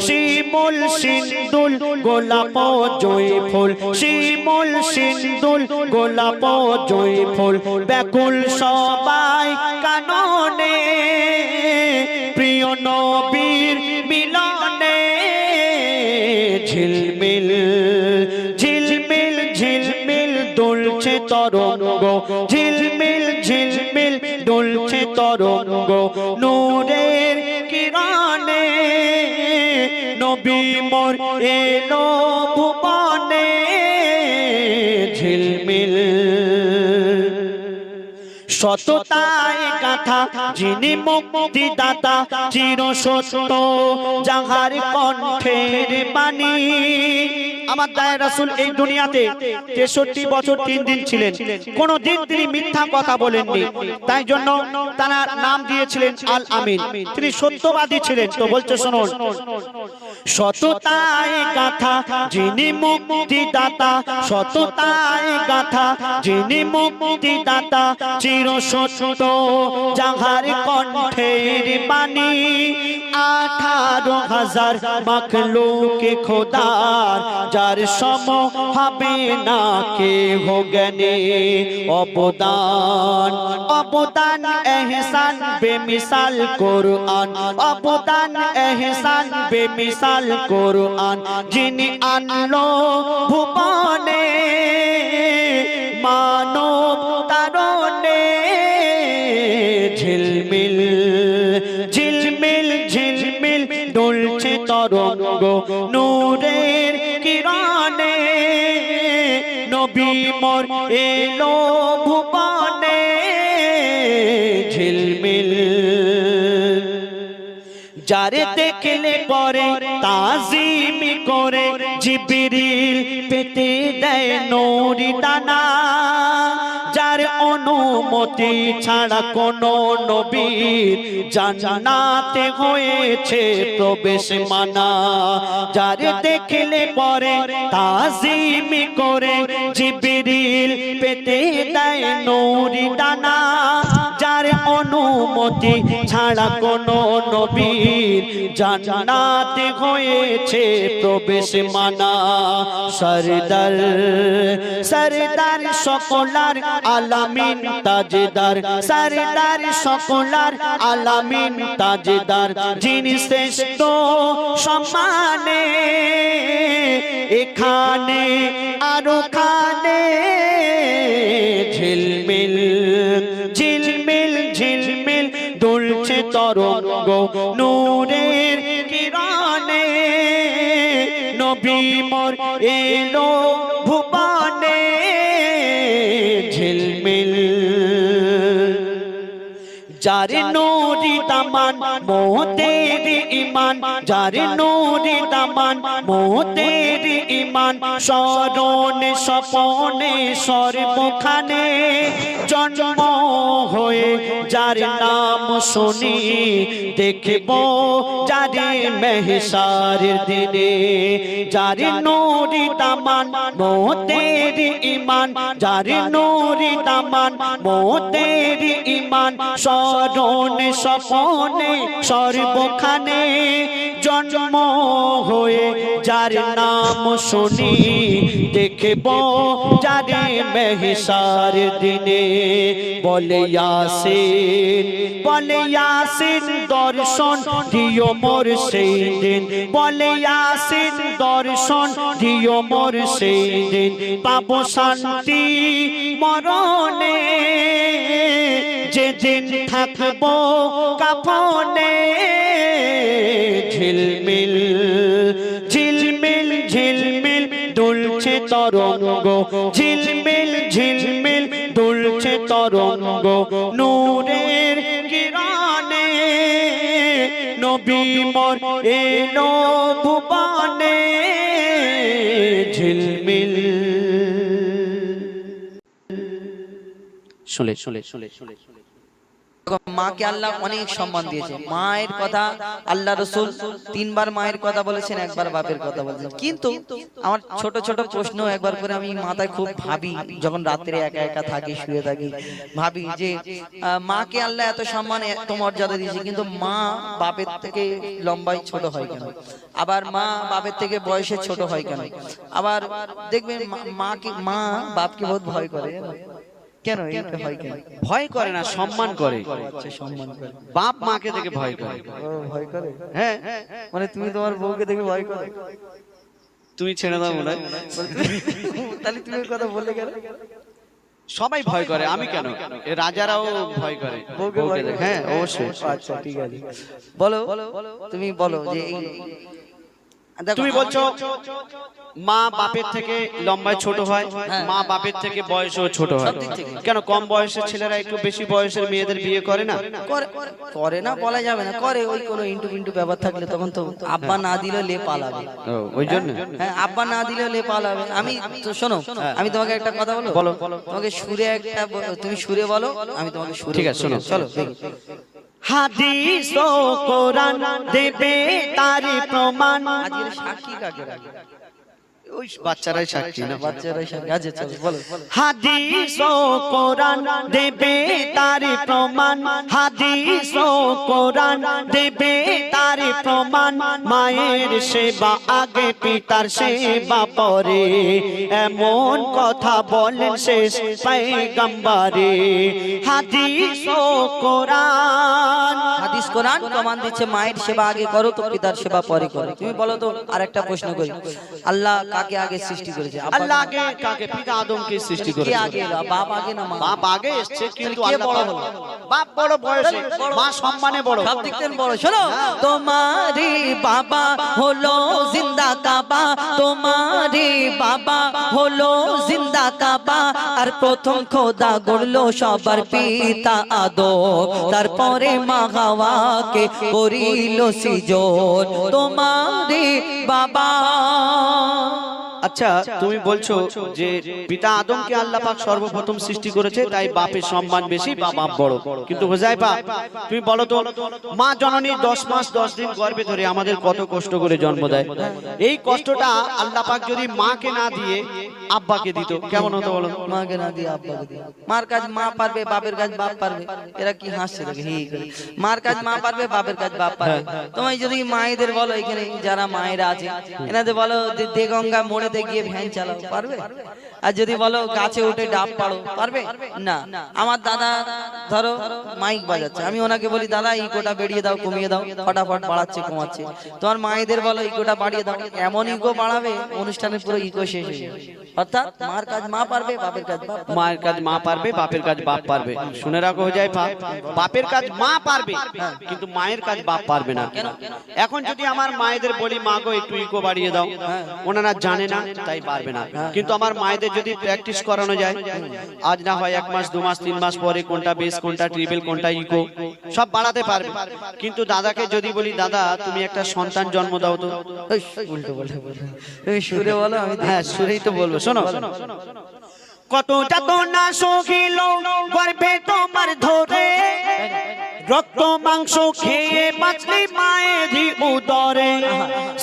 S2: শিমুল সিন্দুল গোলাপ জয় ফুল, শিমুল সিন্দুল গোলাপ জয় ফুল ব্যাকুল সবাই কাননে প্রিয় নবীর মিলনে। ঝিলমিল ঝিলমিল ঝিলমিল দুলছে তরঙ্গ, ঝিলমিল ঝিলমিল দুলছে তরঙ্গ নূরের কিরণে। নবী মোর এলো ভুবনে। ঝিলমিল সততায় গাথা যিনি মুক্তিদাতা, চির সত্য যাহার কণ্ঠের বাণী। আমার দায় রাসূল এই দুনিয়াতে 63 বছর 3 দিন ছিলেন, কোনদিন তিনি মিথ্যা কথা বলেননি। তাই জন্য তার নাম দিয়েছিলেন আল আমিন, তিনি সত্যবাদী ছিলেন। তো বলছে শুনুন, সততায় গাথা যিনি মুক্তিদাতা, সততায় গাথা যিনি মুক্তিদাতা, চির সত্য যাহার কণ্ঠের বাণী। 18,000 মাখলুকে খোদার যার সম হবে না কেহ জ্ঞানে। অবদান অবদান এহসান বেমিসাল কোরআন, অবদান এহসান বেমিসাল কোরআন যিনি আনলো ভুবনে মানব তারণে। ঝিলমিল ঝিলমিল ঝিলমিল দুলছে তরঙ্গ নূরের কিরণে। নবী মোর এলো ভুবনে। ঝিলমিল যারে দেখলে পরে তাজিম করে জিবরিল পেতে দেয় নূরি দানা, যার অনুমতি ছাড়া কোন নবীর জান্নাতে হয়েছে প্রবেশ মানা। যারে দেখলে পরে তাজিম করে জিবরিল পেতে দেয় নূরি দানা, যার অনুমতি ছাড়া কোন নবীর জান্নাতে হয়েছে প্রবেশ মানা। সরদার সরদার সকলার আলামিন তাজদার, সরদার সকলার আলামিন তাজদার যিনি শ্রেষ্ঠ সম্মানে এখানে আর ওখানে। ঝিলমিল ঝিলমিল ঝিলমিল দুলছে তরঙ্গ নূরের কিরণে। নবী মোর এলো ভুবনে। ঝিলমিল যার নূরি দামান মোদের ঈমান, যার নূরি দামান মোদের ঈমান, স্মরণে স্বপনে সর্বখানে জন্ম হয়ে যার নাম শুনি, দেখব যারে মেহশারের দিনে। যার নূরি দামান মোদের ঈমান, যার নূরি দামান মোদের ঈমান, স্মরণে স্বপনে সর্বখানে জন্ম হয়ে যার নাম শুনি দেখব যারে মেহসার দিনে বলে ইয়াসিন দর্শন দিও মোর সেই দিন বলে ইয়াসিন দর্শন দিও মোর সেই দিন পাবো শান্তি মরণে যেদিন থাকবো কাফনে ঝিলমিল ঝিলমিল ঝিলমিল দুলছে তরঙ্গ ঝিলমিল ঝিলমিল দুলছে তরঙ্গ নূরের কিরণে নবী মোর এলো ভুবনে ঝিলমিল
S1: মাকে আল্লাহ অনেক সম্মান দিয়েছে। মায়ের কথা আল্লাহ রসুল 3 বার মায়ের কথা বলেছেন, 1 বার বাপের কথা বলেছেন। কিন্তু আমার ছোট ছোট প্রশ্ন একবার করে আমি মাথায় খুব ভাবি, যখন রাত্রে একা একা থাকি, শুয়ে থাকি, ভাবি যে মাকে আল্লাহ এত সম্মান এত মর্যাদা দিয়েছে, কিন্তু মা বাপের থেকে লম্বায় ছোট হয় কেন? আবার মা বাপের থেকে বয়সে ছোট হয় কেন? আবার দেখবেন মা বাপকে বহুত ভয় করে। কেন এটা হয়? কেন
S2: ভয় করে না, সম্মান করে।
S1: আচ্ছা, সম্মান করে।
S2: বাপ মাকে দেখে ভয় করে।
S1: ভয় করে?
S2: হ্যাঁ,
S1: মানে তুমি তোমার বউকে দেখে ভয় করো?
S2: তুমি ছেড়ে দাও মনে হয়।
S1: তাহলে তুমি ওই কথা বললে কেন?
S2: সবাই ভয় করে, আমি কেন? এ রাজারাও ভয় করে
S1: বউকে ভয় করে?
S2: হ্যাঁ, অবশ্যই।
S1: আচ্ছা, ঠিক আছে, বলো তুমি বলো যে
S2: তুমি বলছো মা বাপের থেকে লম্বায় ছোট হয়, মা বাপের থেকে বয়সেও ছোট হয়। কেন কম বয়সের ছেলেরা একটু বেশি বয়সের মেয়েদের বিয়ে করে না?
S1: করে না বলা যাবে না, করে। ওই কোনো ইন্টু পিন্টু ব্যাপার থাকলে তখন তো আব্বা না দিলেও লে পালাবে।
S2: ওই জন্য
S1: হ্যাঁ, আব্বা না দিলেও লে পালাবে। আমি তো শোনো, আমি তোমাকে একটা কথা বলো, তোমাকে সুরে একটা, তুমি সুরে বলো, আমি তোমাকে সুরে।
S2: ঠিক আছে, শোনো,
S1: চলো।
S2: হাদিস ও কোরআন দেবে তার প্রমাণ।
S1: আজকের সাক্ষী কাকে রাখে?
S2: ওই বাচ্চারাই সাক্ষী না?
S1: বাচ্চারাই সাক্ষী। আচ্ছা, চলো বলো।
S2: হাদিস ও কোরআন দেবে তার প্রমাণ, হাদিস ও কোরআন দেবে তার প্রমাণ। মায়ের সেবা আগে, পিতার সেবা পরে, এমন কথা বলেন শেষ পয়গম্বরে। হাদিস ও কোরআন,
S1: হাদিস কোরআন প্রমাণ দিচ্ছে মায়ের সেবা আগে করো তো পিতার সেবা পরে করো। তুমি বলো তো, আরেকটা প্রশ্ন করি, আল্লাহ কাকে আগে সৃষ্টি করেছে?
S2: আল্লাহ আগে কাকে? পিতা আদমকে সৃষ্টি করেছে।
S1: কে আগে এলো? বাপ আগে না মা?
S2: বাপ আগে এসেছে, কিন্তু
S1: কে
S2: আল্লাহ
S1: বড় হলো?
S2: বাপ বড় বয়সে, মা সম্মানে বড়।
S1: সব দিক থেকে বড়। শোনো, তোমারি বাবা হলো জিন্দা কাবা, তোমারি বাবা হলো জিন্দা কাবা। আর প্রথম খোদা গড়লো সবার পিতা আদম, তারপরে মা হাওয়াকে করিল সৃজন। তোমারি বাবা।
S2: আচ্ছা, তুমি বলছো যে পিতা আদমকে আল্লাহ পাক সর্বপ্রথম সৃষ্টি করেছে, তাই বাপের সম্মান বেশি বা বাপ বড়। কিন্তু হুযায়ফা, তুমি বলো তো, মা জননী 10 মাস 10 দিন গর্ভে ধরে আমাদের কত কষ্ট করে জন্ম দেয়। এই কষ্টটা আল্লাহ পাক যদি মাকে না দিয়ে আব্বাকে দিত, কেমন হতো বলো?
S1: মাকে না দিয়ে আব্বাকে দিয়ে। মার কাজ মা পারবে, বাপের কাজ বাপ পারবে। এরা কি হাসছে দেখে? মার কাজ মা পারবে, বাপের কাজ বাপ পারবে। তুমি যদি মায়েদের বলো, এখানে যারা মায়েরা আছে এনাদের বলো দে গঙ্গা মোড়েতে গিয়ে ভ্যান চালাও, পারবে? আর যদি বলো গাছে উঠে ডাব পাড়ো, পারবে না? আমার দাদা ধরো মাইক বাজাচ্ছে, আমি ওনাকে বলি দাদা ইকোটা বেরিয়ে দাও, কমিয়ে দাও, ফটাফট বাড়াচ্ছে কমাচ্ছে। তোমার মায়েদের বলো ইকোটা বাড়িয়ে দাও, এমন ইকো বাড়াবে অনুষ্ঠানের পুরো ইকো শেষ হয়ে যাবে। অর্থাৎ মার কাজ মা পারবে, বাপের কাজ বাপ পারবে।
S2: মায়ের কাজ মা পারবে, বাপের কাজ বাপ পারবে। শুনে রাখো হুযায়ফা, বাপের কাজ মা পারবে, কিন্তু মায়ের কাজ বাপ পারবে না। এখন যদি আমার মায়েদের বলি মা গো একটু ইকো বাড়িয়ে দাও, ওনারা জানে না তাই পারবে না। কিন্তু আমার মায়েদের যদি প্র্যাকটিস করানো যায়, আজ না হয় 1 মাস 2 মাস 3 মাস পরে কোনটা বেস, কোনটা ট্রিপল, কোনটা ইকো সব বাড়াতে পারবে। কিন্তু দাদাকে যদি বলি দাদা তুমি একটা সন্তান জন্ম দাও তো,
S1: উল্টো বলতে বলতে তুমি সুরে বলো, আমি
S2: হ্যাঁ সুরেই তো বলবো। শোনো, কত যাতনা সহিল গর্ভে তোমার ধরে, রক্ত মাংস খেয়ে বাঁচলি মায়েরই উদরে।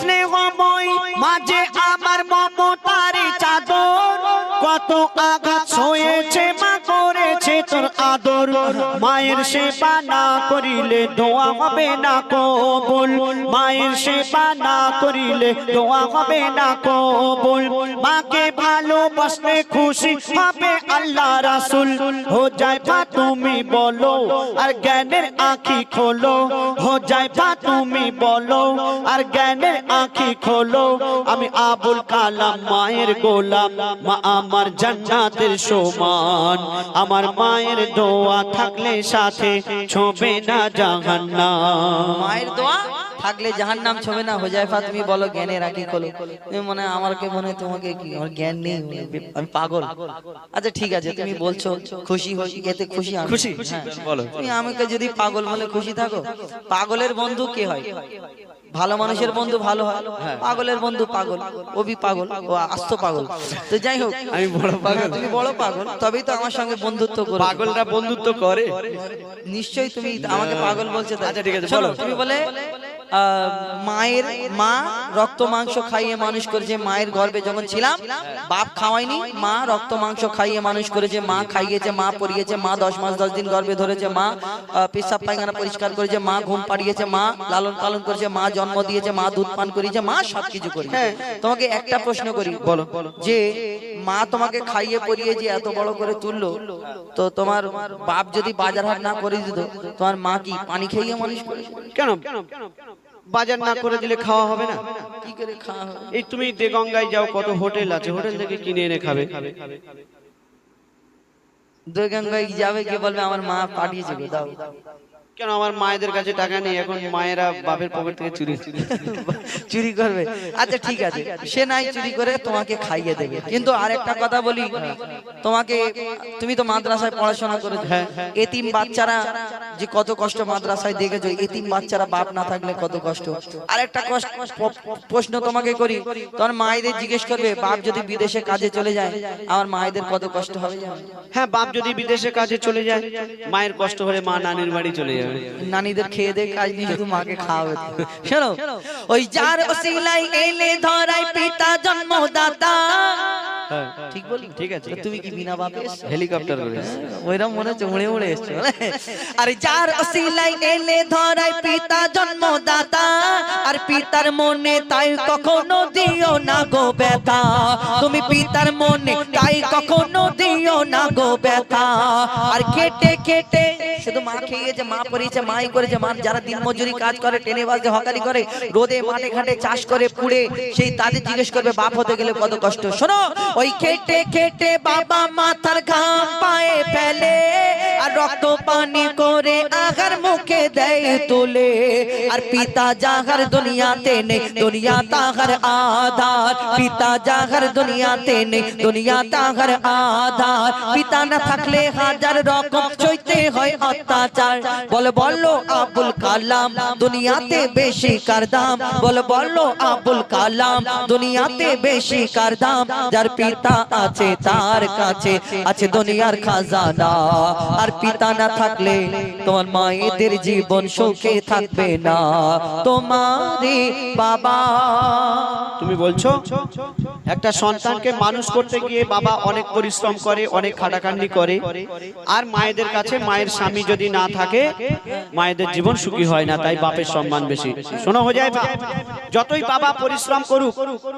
S2: স্নেহময় মাঝে আমার মমতার চাদর, কত আঘাত হয়েছে মা করেছে তোর আদর, মায়ের সেবা না করিলে দোয়া হবে না কবুল, মায়ের সেবা না করিলে দোয়া হবে না কবুল। মাকে ভালোবাসলে খুশি হবে আল্লাহ রাসূল। হো যাইবা তুমি বলো আর জ্ঞানের আঁখি খোলো, হো যাইবা তুমি বলো আর জ্ঞানের আঁখি খোলো। আমি আবুল কালাম মায়ের গোলাম, মা আমার জান্নাতের সমান। আমার মায়ের দোয়া থাকলে সাথে ছোঁবে না জাহান্নাম।
S1: মায়ের দোয়া থাকলে জাহান্নাম ছবে না। হুজাইফা তুমি বলো জ্ঞানের আঁখি খোলো। তুমি মনে হয় আমাকে মনে হয় তোমাকে কি আমার জ্ঞান নেই, আমি পাগল। আচ্ছা ঠিক আছে, তুমি বলছো খুশি হই, এতে খুশি আমি।
S2: খুশি বলো।
S1: তুমি আমাকে যদি পাগল বলে খুশি থাকো, পাগলের বন্ধু কে হয়? ভালো মানুষের বন্ধু ভালো হয়, পাগলের বন্ধু পাগল, ও বি পাগল, ও আস্ত পাগল। তো যাই হোক,
S2: আমি বড় পাগল।
S1: তুমি বড় পাগল, তবেই তো আমার সঙ্গে বন্ধুত্ব করো।
S2: পাগলরা বন্ধুত্ব করে
S1: নিশ্চয়ই তুমি আমাকে পাগল বলছো।
S2: আচ্ছা ঠিক আছে,
S1: শোনো,
S2: বলো।
S1: তুমি বলে মায়ের মা রক্ত মাংস খাইয়ে মানুষ করেছে। মায়ের গর্ভে যখন ছিলাম বাপ খাওয়াইনি, মা রক্ত মাংস খাইয়ে মানুষ করেছে, মা খাইয়েছে, মা পরিয়েছে, মা 10 মাস 10 দিন গর্ভে ধরেছে, মা পেশাব পায়খানা পরিষ্কার করেছে, মা ঘুম পাড়িয়েছে, মা লালন পালন করেছে, মা জন্ম দিয়েছে, মা দুধ পান করিয়েছে, মা সবকিছু করেছে। তোমাকে একটা প্রশ্ন করি, বলো, যে মা তোমাকে খাইয়ে পরিয়ে যে এত বড় করে তুললো, তো তোমার বাপ যদি বাজার হাট না করে দিত, তোমার মা কি পানি খাইয়ে মানুষ করেছে?
S2: কেন বাজার না করে দিলে খাওয়া হবে না?
S1: কি করে খাওয়া হবে?
S2: এই তুমি দেগঙ্গায় যাও, কত হোটেল আছে, হোটেল থেকে কিনে এনে খাবে।
S1: দেগঙ্গায় যাবে, কে বলবে আমার মা পাঠিয়েছে, গো দাও।
S2: কেন আমার মায়েদের কাছে টাকা নেই, এখন মায়েরা বাপের পকেট থেকে
S1: চুরি করবে? আচ্ছা ঠিক আছে, সে নাই চুরি করে তোমাকে খাইয়ে দেবে। কিন্তু আরেকটা কথা বলি, তোমাকে, তুমি তো মাদ্রাসায় পড়াশোনা করেছো, এতিম বাচ্চারা যে কত কষ্ট মাদ্রাসায় দেখেছো, এতিম বাচ্চারা বাপ না থাকলে কত কষ্ট। আরেকটা প্রশ্ন তোমাকে করি, তোমার মায়েদের জিজ্ঞেস করবে, বাপ যদি বিদেশে কাজে চলে যায়, আমার মায়েদের কত কষ্ট হবে?
S2: হ্যাঁ, বাপ যদি বিদেশে কাজে চলে যায়, মায়ের কষ্ট হলে মা নানির বাড়ি চলে যাবে।
S1: নানিদের খেয়ে দে কাজ নেই, শুধু মাকে খাওয়াবে। শোনো, ওই যার ওসিলায় এলে ধরায় পিতা জন্মদাতা। ঠিক বলি?
S2: ঠিক আছে।
S1: তুমি কি বিনা বাপে এসছো?
S2: হেলিকপ্টার করে
S1: ওইরকম মনে হচ্ছে উড়ে উড়ে এসছো। আর যার ওসিলায় এলে ধরায় পিতা জন্মদাতা, আর পিতার মনে তাই কখনো দিও না গো ব্যথা। তুমি পিতার মনে তাই কখনো দিও না গো ব্যথা। আর খেটে খেটে শুধু মা খেয়েছে, মা পরিয়েছে, মাই করেছে। মা যারা দিন মজুরি কাজ করে, টেনে বাজে হকারি করে, রোদে মাঠে ঘাটে চাষ করে পুড়ে, সেই তাদের জিজ্ঞেস করবে বাপ হতে গেলে কত কষ্ট। শোনো, ওই খেটে খেটে বাবা মাথার ঘাম পায়ে ফেলে, আর রক্ত পানি করে আগার মুখে দেয় তুলে। আর পিতা যাহার দুনিয়াতে নেই, দুনিয়া তাহার আধার। পিতা যাহার দুনিয়াতে নেই, দুনিয়া তাহার আধার। পিতা না থাকলে হাজার রকম সইতে হয় অত্যাচার। বলো বলো আবুল কালাম দুনিয়াতে বেশি কার দাম। বলো বলো আবুল কালাম দুনিয়াতে বেশি কার দাম। যার পিতা আছে তার কাছে আছে দুনিয়ার খাজানা। আর পিতা না থাকলে তোমার মায়েদের জীবন সুখে থাকবে না। তোমারই বাবা।
S2: তুমি বলছো একটা সন্তানকে মানুষ করতে গিয়ে বাবা অনেক পরিশ্রম করে, অনেক খাটাখাটনি করে, আর মায়েদের কাছে মায়ের স্বামী যদি না থাকে মায়েদের জীবন সুখী হয় না, তাই বাপের সম্মান বেশি। শোনো হুজাইফা, যতই বাবা পরিশ্রম করুক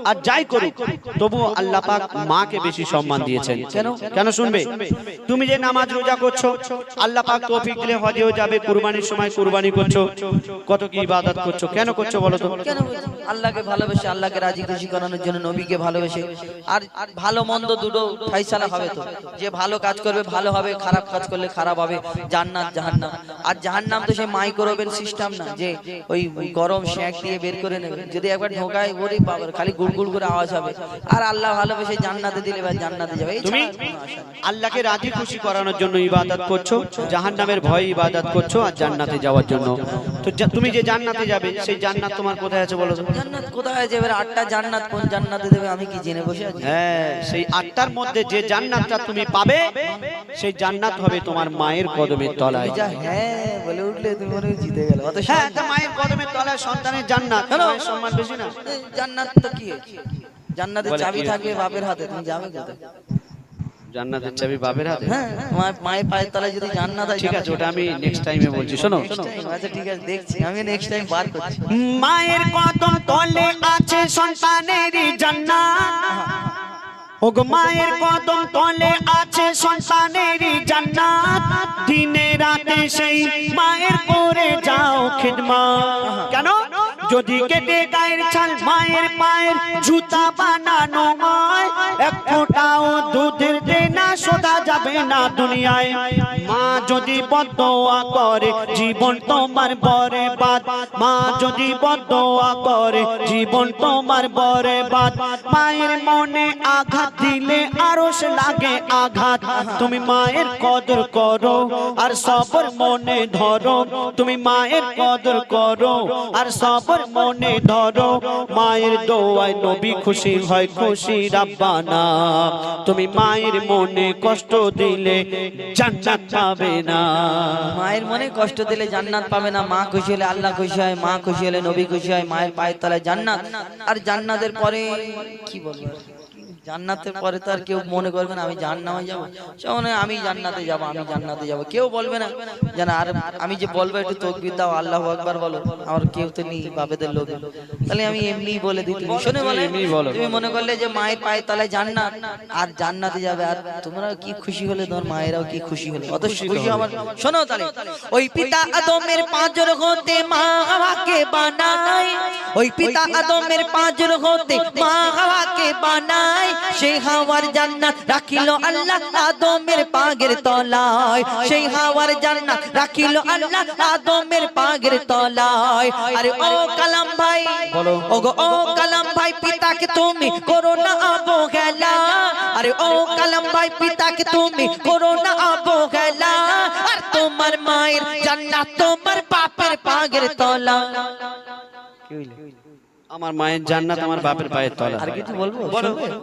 S2: আর যাই করুক, তবু আল্লাহ পাক মাকে বেশি সম্মান দিয়েছেন। কেন শুনবে? তুমি যে নামাজ রোজা করছো, আল্লাহ পাক তৌফিক দিলে হজেও যাবে, কুরবানির সময় কুরবানি করছো, কত কি ইবাদত করছো, কেন করছো বলো তো?
S1: কেন? আল্লাহকে ভালোবেসে, আল্লাহকে রাজি খুশি করানোর জন্য, নবীকে ভালোবেসে। আর ভালো মন্দ দুটো ফাইসালা হবে তো, যে ভালো কাজ করবে ভালো হবে, খারাপ কাজ করলে খারাপ হবে, জান্নাত জাহান্নাম। আর জাহান্নাম তো সেই মাইক্রোওয়েভ সিস্টেম না যে ওই গরম শেক দিয়ে বের করে নেবে। যদি একবার ঢোকায়, ওরে বাবা, খালি গুড়গুড় করে আওয়াজ হবে। আর আল্লাহ ভালোবেসে জান্নাতে দিলে বা জান্নাতে যাবে।
S2: তুমি আল্লাহকে রাজি খুশি করানোর জন্য ইবাদত করছো, জাহান্নামের ভয়ে ইবাদত করছো, আর জান্নাতে যাওয়ার জন্য। তো তুমি যে জান্নাতে যাবে, সেই জান্নাত তোমার কোথায় আছে বলো তো?
S1: জান্নাত কোথায় আছে? এবার 8টা জান্নাত কোন জান্নাতে দেবে আমি কি জেনে বসে আছি?
S2: হ্যাঁ, সেই 8টার মধ্যে যে জান্নাতটা তুমি পাবে, সেই জান্নাত হবে তোমার মায়ের কদমের তলায়।
S1: হ্যাঁ বলে উঠলে তুমি মনে হয় জিতে গেল। অত
S2: হ্যাঁ, তা মায়ের কদমের তলায় সন্তানের জান্নাত, মায়ের সম্মান বেশি না?
S1: জান্নাত তো কি? জান্নাতের চাবি থাকবে বাপের হাতে, তুমি যাবে কোথায়?
S2: জান্নাতের চাবি বাপের হাতে।
S1: হ্যাঁ, মায়ের পায়ের তলায় যদি জান্নাত হয়,
S2: ঠিক আছে, ওটা আমি নেক্সট টাইমে বলছি, শোনো।
S1: আচ্ছা ঠিক আছে, দেখছি আমি নেক্সট টাইম বার করছি।
S2: মায়ের কদম তলে আছে সন্তানেরই জান্নাত, ওগো মায়ের কদম তলে আছে সন্তানেরই জান্নাত, দিনে রাতে সেই মায়ের করে যাও খিদমত। কেন? যদি কেটে গায়ের ছাল মায়ের পায়ের জুতা বানানো হয়, এক ফোঁটাও দুধের দেনা শোধা যাবে না দুনিয়ায়। মা যদি বদদোয়া করে জীবন তোমার বরবাদ, মা যদি বদদোয়া করে জীবন তোমার বরবাদ। মায়ের মনে আঘাত দিলে আরশ লাগে আঘাত, তুমি মায়ের কদর করো আর সবর মনে ধরো, তুমি মায়ের কদর করো আর সবর মনে ধরো। মায়ের দোয়ায় নবী খুশি হয়, খুশি রাব্বানা। তুমি মায়ের মনে কষ্ট দিলে জান্নাত পাবে না।
S1: মায়ের মনে কষ্ট দিলে জান্নাত পাবে না। মা খুশি হলে আল্লাহ খুশি হয়, মা খুশি হলে নবী খুশি হয়। মায়ের পায়ের তলায় জান্নাত, আর জান্নাতের পরে কি বলবো, জান্নাতের পরে তো আর কেউ মনে করবে না আমি জান্নাতে যাবো, মানে আমি জান্নাতে যাবো, আমি জান্নাতে যাবো, কেউ বলবে না জানা। আর আমি যে বলবো একটু তাকবীর দাও, আল্লাহু আকবার বলো, আমার কেউ তো নেই বাপেদের লোক, তাহলে আমি এমনি বলে দিই। তুমি শুনে বলে তুমি মনে করলে যে মায়ের পায়ের তলায় জান্নাত আর জান্নাতে যাবে, আর তোমরা কি খুশি হলে তোমার মায়েরাও কি খুশি হলে, অত খুশি আমার। শোনো তাহলে, ওই পিতা আদমের পাঁজর হতে মা হাওয়াকে বানায়, ওই পিতা আদমের পাঁজর হতে মা হাওয়াকে বানায়, সেই হাওয়ার জান্নাত রাখিল আল্লাহ আদমের পাগের তলায়, সেই হাওয়ার জান্নাত রাখিল আল্লাহ আদমের পাগের তলায়। আরে ও কালাম ভাই বলো, ওগো ও কালাম ভাই, পিতাকে তুমি করো না অবহেলা, আরে ও কালাম ভাই, পিতাকে তুমি করো না অবহেলা, আর তোমার মায়ের জান্নাত তোমার বাপের পাগের তলা।
S2: আমার মায়ের জান্নাত আমার বাপের পায়ের তলা।
S1: আর কিছু বলবো?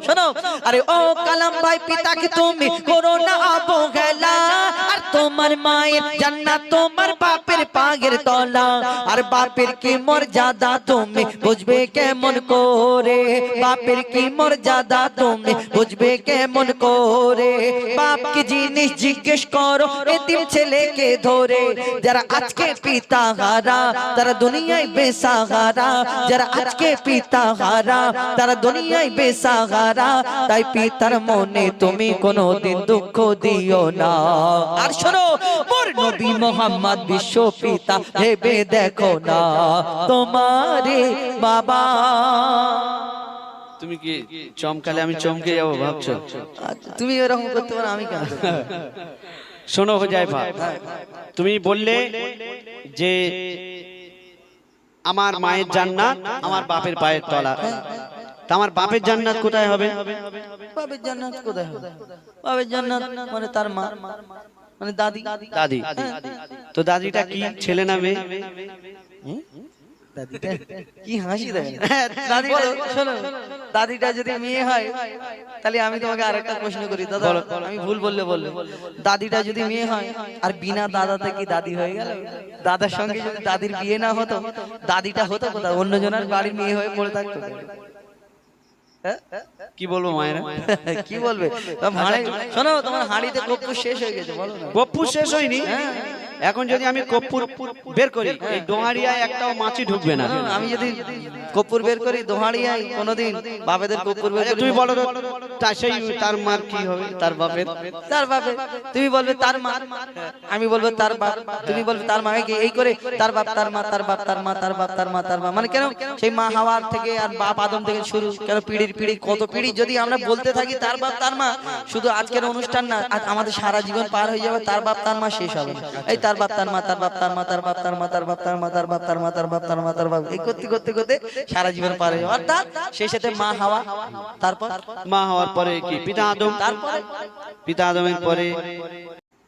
S1: শোনো, আরে ও কালাম ভাই, পিতাকে তুমি করো না অবহেলা, আর তোমার মায়ের জান্নাত তোমার বাপের পাগের তলা। আর বাপের কি মর্যাদা তুমি বুঝবে কেমন করে, বাপের কি মর্যাদা তুমি বুঝবে কেমন করে। বাপকে জিনিস জিজ্ঞেস করো এতিম ছেলেকে ধরে, যারা আজকে পিতা হারা তারা দুনিয়ায় বেসাহারা, যারা আজকে পিতা হারা তারা দুনিয়ায় বেসাহারা। তাই পিতার মনে তুমি কোনোদিন দুঃখ দিও না। আর শোনো, মোর নবী মোহাম্মদ বিশ্ব পিতা ভেবে দেখো না তোমারে বাবা।
S2: তুমি কি চমকালে আমি চমকে যাবো ভাবছো?
S1: তুমি এরকম করতে পারো, আমি কেন?
S2: শোনো হুজাইফা, তুমি বললে যে আমার মায়ের জান্নাত আমার বাপের পায়ের তলা, তা আমার বাপের জান্নাত কোথায় হবে?
S1: বাপের জান্নাত কোথায় হবে? বাপের জান্নাত মানে তার মা, মানে দাদি।
S2: দাদি, তো দাদিটা কি ছেলে না মেয়ে?
S1: দাদিটা কি হাসি দেয়? দাদিটা শোনো, দাদিটা যদি মেয়ে হয় তাহলে আমি তোমাকে আরেকটা প্রশ্ন করি দাদা, আমি ভুল বললে বললে। দাদিটা যদি মেয়ে হয় আর বিনা দাদাতে কি দাদি হয়ে গেল? দাদার সঙ্গে যদি দাদির বিয়ে না হতো, দাদিটা হতো কোথায়? অন্যজনের বাড়ির মেয়ে হয়ে পড়ে থাকতো।
S2: কি বলবো মায়েরা?
S1: কি বলবে? শোনো, তোমার হাঁড়িতে কর্পূর শেষ হয়ে গেছে, বলো না।
S2: কর্পূর শেষ হয়নি? এখন যদি আমি কর্পূর বের করি এই দোহারিয়ায় একটাও মাছি ঢুকবে না।
S1: আমি যদি কর্পূর বের করি দোহারিয়ায় কোনোদিন বাপেদের কর্পূর বের করি,
S2: তুমি বলো তো সেই তার মার কি হবে? তার বাপের,
S1: তার বাপের। তুমি বলবে তার মা, আমি বলবো তার বাপ, তুমি বলবে তার মা। এই করে তার বাপ তার মা, তার বাপ তার মা, তার বাপ তার মা, তার মা, মানে কেন? সেই মা হাওয়ার থেকে আর বাপ আদম থেকে শুরু, কেন পিড়ির পিড়ি কত পিড়ি যদি আমরা বলতে থাকি তার বাপ তার মা, শুধু আজকের অনুষ্ঠান না, আমাদের সারা জীবন পার হয়ে যাবে, তার বাপ তার মা শেষ হবে। এই তার বাপ তার মা, তার বাপ তার মা, তার বাপ তার মা, তার বাপ তার মা, তার বাপ তার মা, তার বাপ তার মা, তার বাপ, এই করতে করতে করতে সারা জীবন পার হয়ে যাবে। অর্থাৎ শেষেতে মা হাওয়া, তারপর
S2: মা হওয়ার পরে কি পিতা আদম,
S1: তারপরে
S2: পিতা আদমের পরে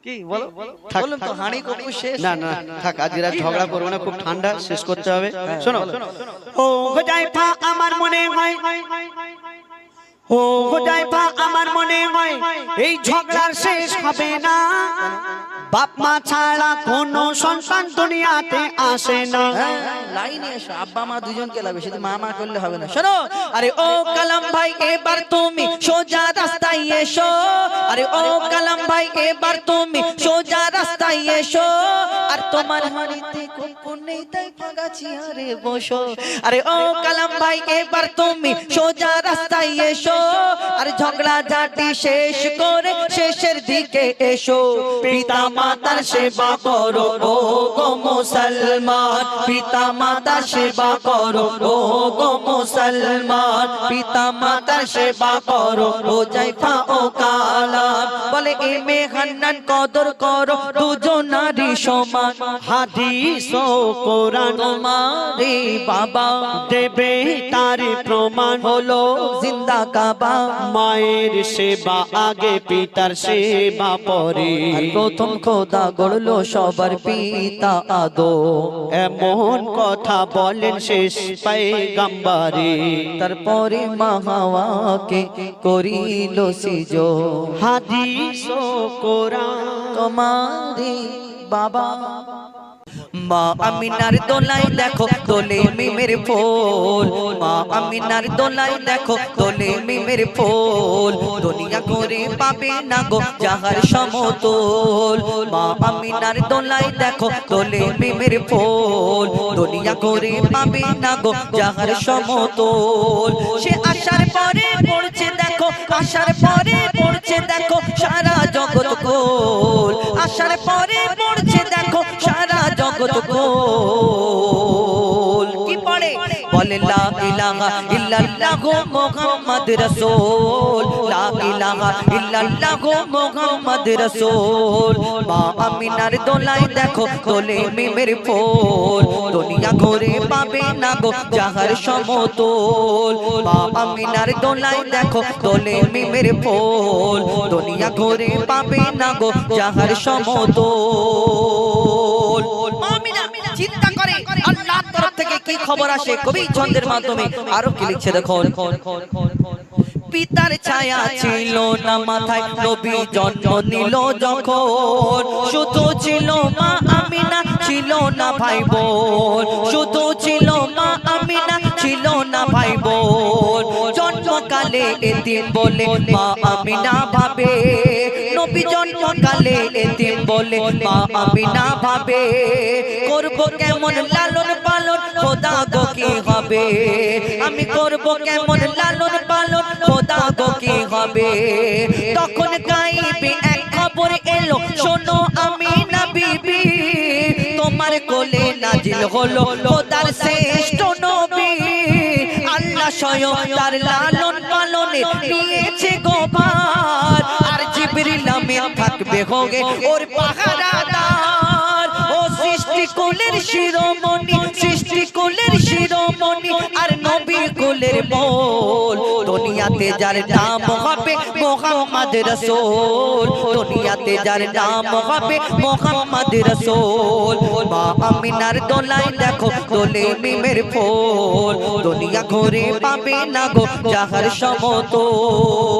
S1: কি বলো? বলুন তো, হাঁড়ি কর্পূর শেষ?
S2: না না থাক, আজ এরা ঝগড়া করবো না, খুব ঠান্ডা, শেষ করতে হবে। শোনো, ও হুজাইফা আমার মনে হয়, ও হুজাইফা আমার মনে হয় এই ঝগড়ার শেষ হবে না। বাপ মা ছাড়া কোনো সন্তান দুনিয়াতে আসে না।
S1: লাইনে এসো, আব্বা মা দুজনকে লাগবে, শুধু মা মা করলে হবে না। শোনো, আরে ও কালাম ভাই এবার তুমি সোজা রাস্তায় এসো, আরে ও কালাম ভাই এবার তুমি সোজা রাস্তায় এসো, আর তোমার হাড়িতে কুকুর নেই তাই পাগাছি আরে বসো। আরে ও কালাম ভাই এবার তুমি সোজা রাস্তায় এসো, আর ঝগড়া ঝাঁটি শেষ করে শেষের দিকে এসো। পিতা মাতার সেবা করো ও গো মুসলমান, পিতা মাতার সেবা করো ও গো মুসলমান, পিতা মাতার সেবা করো ও জাইফা ও কালাম। বলে এমে হান্নান কদর করো দুজনারই সমান,
S2: হাদিস ও কোরআন
S1: তোমারে বাবা
S2: দেবে তার প্রমাণ।
S1: হলো জিন্দা কাবা,
S2: মায়ের সেবা আগে পিতার সেবা পরে,
S1: আর প্রথম খোদা গড়লো সবার পিতা আদম।
S2: এমন কথা বলেন শেষ পয়গম্বরে,
S1: তারপরে মা হাওয়াকে করিল সিজদ।
S2: হাদিস ও কোরআন
S1: তোমারে বাবা। মা আমিনার দোলায় দেখো দোলে মিমের ফুল, মা আমিনার দোলায় দেখো দোলে মিমের ফুল, দুনিয়া করে পাবে না গো যাহার সমতুল। মা আমিনার দোলায় দেখো দোলে মিমের ফুল, দুনিয়া করে পাবে না গো যাহার সমতুল। সে আসার পরে পড়ছে দেখো, আসার পরে পড়ছে দেখো সারা জগৎ কোল, আসার পরে পড়ছে দেখো সারা জগৎ কোল। কি পড়ে? বলে লা ইলাহা ইল্লাল্লাহু মুহাম্মদ রাসূল, লা ইলাহা ইল্লাল্লাহু মুহাম্মদ রাসূল। মা আমিনার দোলায় দেখো দোলে মিমের ফুল, দুনিয়া ঘুরে পাবে না গো যাহার সমতুল। মা আমিনার দোলায় দেখো দোলে মিমের ফুল, দুনিয়া ঘুরে পাবে না গো যাহার সমতুল। আমিনা চিন্তা করে আল্লাহর তরফ থেকে কি খবর আসে, কবি ছন্দের মাধ্যমে আরো কি লিখছে দেখো। পিতার ছায়া ছিল না মাথায় নবী জন্ম নিল যখন, শুধু ছিল মা আমিনা ছিল না ভাই বোন, শুধু ছিল মা আমিনা ছিল না ভাই বোন। জন্মকালে এতিম বলে মা আমিনা ভাবে, নবী জন্মকালে এতিম বলে মা আমিনা ভাবে, করব কেমন লালন পালন খোদা গো কি হবে, আমি করব কেমন লালন পালন খোদা গো কি হবে। তখন গাইবে এক খবর এলো, শোনো আমিনা বিবি, তোমার কোলে নাজিল হলো খোদার শ্রেষ্ঠ নবী। আল্লাহ স্বয়ং তার লালন পালনে নিয়েছে গোপাল, আর জিবরিল আমিন থাকবে হোগে ওর পাহারাদার। ও সৃষ্টি কুলের শিরোমণি, সৃষ্টি কুলের শিরোমণি, আর নবী কুলের মোল। দুনিয়াতে যার নাম হবে মুহাম্মদ রাসূল, দুনিয়াতে যার নাম হবে মুহাম্মদ রাসূল। মা আমিনার দোলায় দেখো দোলে মিমের ফুল, দুনিয়া ঘুরে পাবে না গো যাহার সমতুল।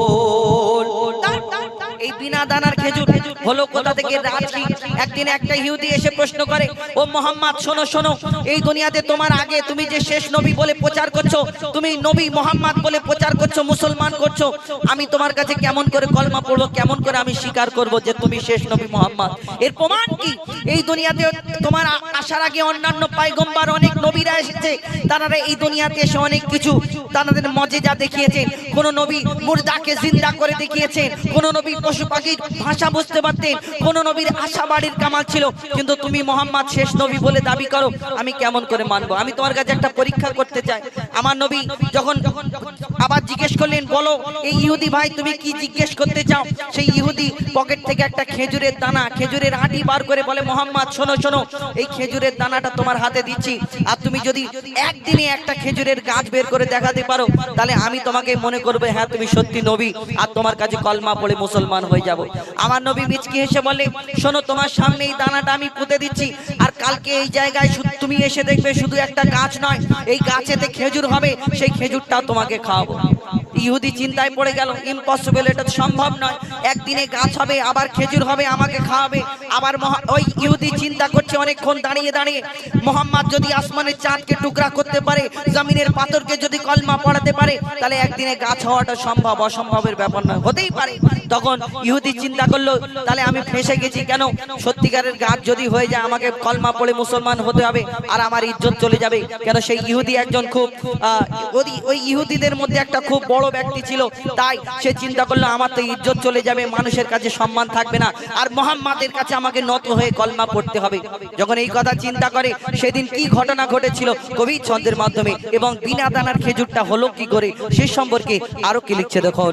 S1: এই বিনা দানার খেজুর হলো কোথা থেকে? রাজি। একদিন একটা ইহুদি এসে প্রশ্ন করে, ও মোহাম্মদ শোনো শোনো, এই দুনিয়াতে তোমার আগে তুমি যে শেষ নবী বলে প্রচার করছো, তুমি নবী মোহাম্মদ বলে প্রচার করছো, মুসলমান করছো, আমি তোমার কাছে কেমন করে কলমা পড়বো, কেমন করে আমি স্বীকার করব যে তুমি শেষ নবী মোহাম্মদ? এর প্রমাণ কি? এই দুনিয়াতে তোমার আসার আগে অন্যান্য পয়গম্বর অনেক নবীরা এসেছে, তারা এই দুনিয়াতে এসে অনেক কিছু তাদের মজেজা দেখিয়েছেন। কোন নবী মুর্দাকে জিন্দা করে দেখিয়েছেন, কোন নবী পশু পাখির ভাষা বুঝতে পারতেন, কোন নবীর আশা বাড়ির কামাল ছিল, কিন্তু তুমি মোহাম্মদ শেষ নবী বলে দাবি করো, আমি কেমন করে মানবো? আমি তোমার কাছে একটা পরীক্ষা করতে চাই। আমার নবী যখন আবার জিজ্ঞেস করলেন, বলো এই ইহুদি ভাই তুমি কি জিজ্ঞেস করতে চাও? সেই ইহুদি পকেট থেকে একটা খেজুরের দানা, খেজুরের আটি বার করে বলে, মোহাম্মদ শোনো শোনো, এই খেজুরের দানাটা তোমার হাতে দিচ্ছি, আর তুমি যদি একদিনে একটা খেজুরের গাছ বের করে দেখাতে পারো, তাহলে আমি তোমাকে মনে করবো হ্যাঁ তুমি সত্যি নবী, আর তোমার কাছে কলমা পড়ে মুসলমান হয়ে যাব। আমার নবী মিচকি হেসে বলে, শোনো তোমার সামনে এই দানাটা আমি পুঁতে দিচ্ছি, আর কালকে এই জায়গায় তুমি এসে দেখবে শুধু একটা গাছ নয়, এই গাছেতে খেজুর হবে, সেই খেজুরটা তোমাকে খাওয়াবো। ইহুদি চিন্তায় পড়ে গেল, ইম্পসিবল, এটা তো সম্ভব নয়। একদিনে গাছ হবে, আবার খেজুর হবে, আমাকে খাওয়াবে। আবার ওই ইহুদি চিন্তা করছে অনেকক্ষণ দাঁড়িয়ে দাঁড়িয়ে, মোহাম্মদ যদি আসমানের চাঁদকে টুকরা করতে পারে, জমিনের পাথরকে যদি কলমা পড়াতে পারে, তাহলে একদিনে গাছ হওয়াটা সম্ভব, অসম্ভবের ব্যাপার নয়, হতেই পারে। তখন ইহুদি চিন্তা করলো, তাহলে আমি ফেঁসে গেছি কেন? সত্যিকারের গাছ যদি হয়ে যায়, আমাকে কলমা পড়ে মুসলমান হতে হবে, আর আমার ইজ্জত চলে যাবে। কেন সেই ইহুদি একজন খুব ওই ইহুদিদের মধ্যে একটা খুব বড় ব্যক্তি ছিল, তাই সে চিন্তা করলো আমার তো ইজ্জত চলে যাবে, মানুষের কাছে সম্মান থাকবে না, আর মুহাম্মাদের কাছে আমাকে নত হয়ে কলমা পড়তে হবে। যখন এই কথা চিন্তা করে, সেদিন কি ঘটনা ঘটেছিল কবি ছন্দের মাধ্যমে, এবং বিনা দানার খেজুরটা হলো কি করে, সে সম্পর্কে আরো কি লিখছে দেখো।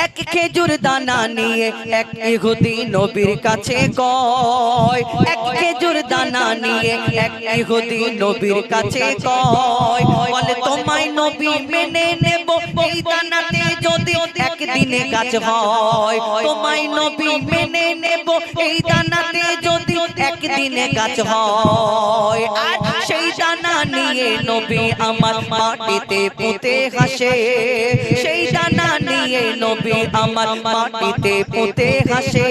S1: এক খেজুর দানা নিয়ে এক ইহুদি নবীর কাছে কয়, এক খেজুর দানা নিয়ে এক ইহুদি নবীর কাছে কয়, বলে তোমায় নবী মেনে নেব এই দানাতে যদি একদিনে গাছ হয়, তোমায় নবী মেনে নেব এই দানাতে যদি একদিনে গাছ হয়। আর সেই দানা নিয়ে নবী আমার মাটিতে পুঁতে হাসে, সেই দানা নিয়ে নবী আমার মাটিতে পুঁতে হাসে,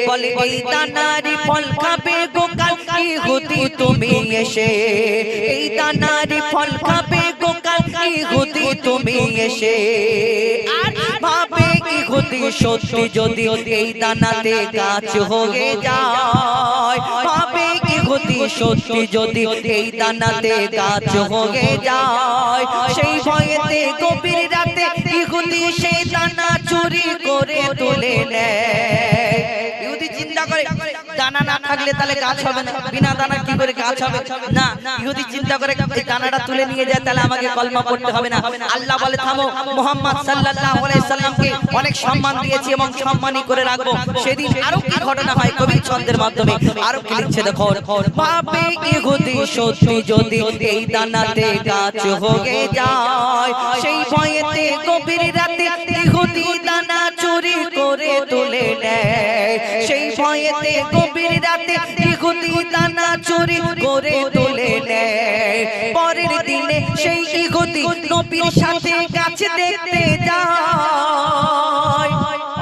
S1: বলে এই দানারি ফল খাবে গোকাল ইহুদি তুমি এসে, এই দানারি ফল খাবে গোকাল ইহুদি তুমি এসে। আর ভাবে ইহুদি সত্যি যদি এই দানাতে গাছ হয়ে যায়, ভাবে ইহুদি সত্যি যদি এই দানাতে গাছ হয়ে যায়, সেই ভয়েতে গভীর রাতে ইহুদি সেই দানা চুরি করে তুলে নেয়। ইহুদি চিন্তা করে দানা না থাকলে তাহলে গাছ হবে না, বিনা দানা কি করে গাছ হবে না। ইহুদি চিন্তা করে এই দানাটা তুলে নিয়ে যায়, তাহলে আমাকে কলমা পড়তে হবে না। আল্লাহ বলে থামো, মুহাম্মদ সাল্লাল্লাহু আলাইহি সাল্লামকে অনেক সম্মান দিয়েছি এবং সম্মানই করে রাখবো। সেদিন আরো কি ঘটনা হয় কবি ছন্দের মাধ্যমে আরো কি লিখছে দেখো। ভাবে ইহুদি সত্যি যদি এই দানাতে গাছ হয়ে যায়, সেই ভয়েতে গভীর রাতে ইহুদি দানা চুরি করে তুলে নেয়, সেই ভয়েতে গভীর রাতে ইহুদি দানা চুরি করে তুলে নেয়। পরের দিনে সেই ইহুদি নবীর সাথে গাছ দেখতে যায়।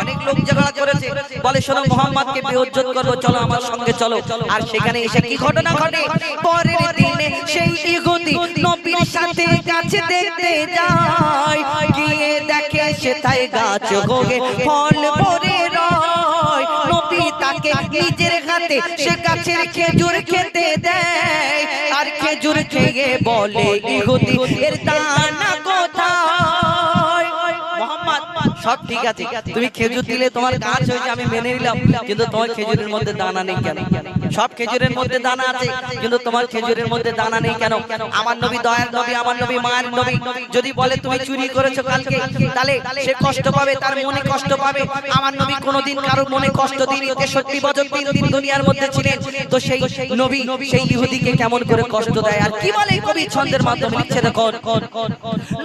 S1: অনেক লোক ঝগড়া করেছে, বলে শোনো মুহাম্মদকে বেইজ্জত করবো, চলো আমার সঙ্গে চলো। আর সেখানে এসে কি ঘটনা ঘটে, পরের দিনে সেই ইহুদি নবীর সাথে গাছ দেখতে যায়, গিয়ে দেখে সেটাই গাছ হয়ে ফল ভরে রয়। নবী তাকে নিজের হাতে সে গাছের খেজুর খেতে দেয়, আর খেজুর খেয়ে বলে ইহুদি এর দানা কোথায়? মুহাম্মদ সব ঠিক আছে, তুমি খেজুর দিলে তোমার গাছ হয়েছে, আমি মেনে নিলাম, কিন্তু তোমার খেজুরের মধ্যে দানা নেই কেন? সব খেজুরের মধ্যে দানা আছে, কিন্তু তোমার খেজুরের মধ্যে দানা নেই কেন? আমার নবী দয়ার নবী, আমার নবী মায়ের নবী, যদি বলে তুমি চুরি করেছো কালকে, তাহলে সে কষ্ট পাবে, তার মনে কষ্ট পাবে। আমার নবী কোনোদিন কারোর মনে কষ্ট দিনই, 63 বছর 3 দিন দুনিয়ার মধ্যে ছিলেন, তো সেই নবী সেই ইহুদিকে কেমন করে কষ্ট দেয়? আর কি বলে কবি ছন্দের মাধ্যমে লিখছে দেখো।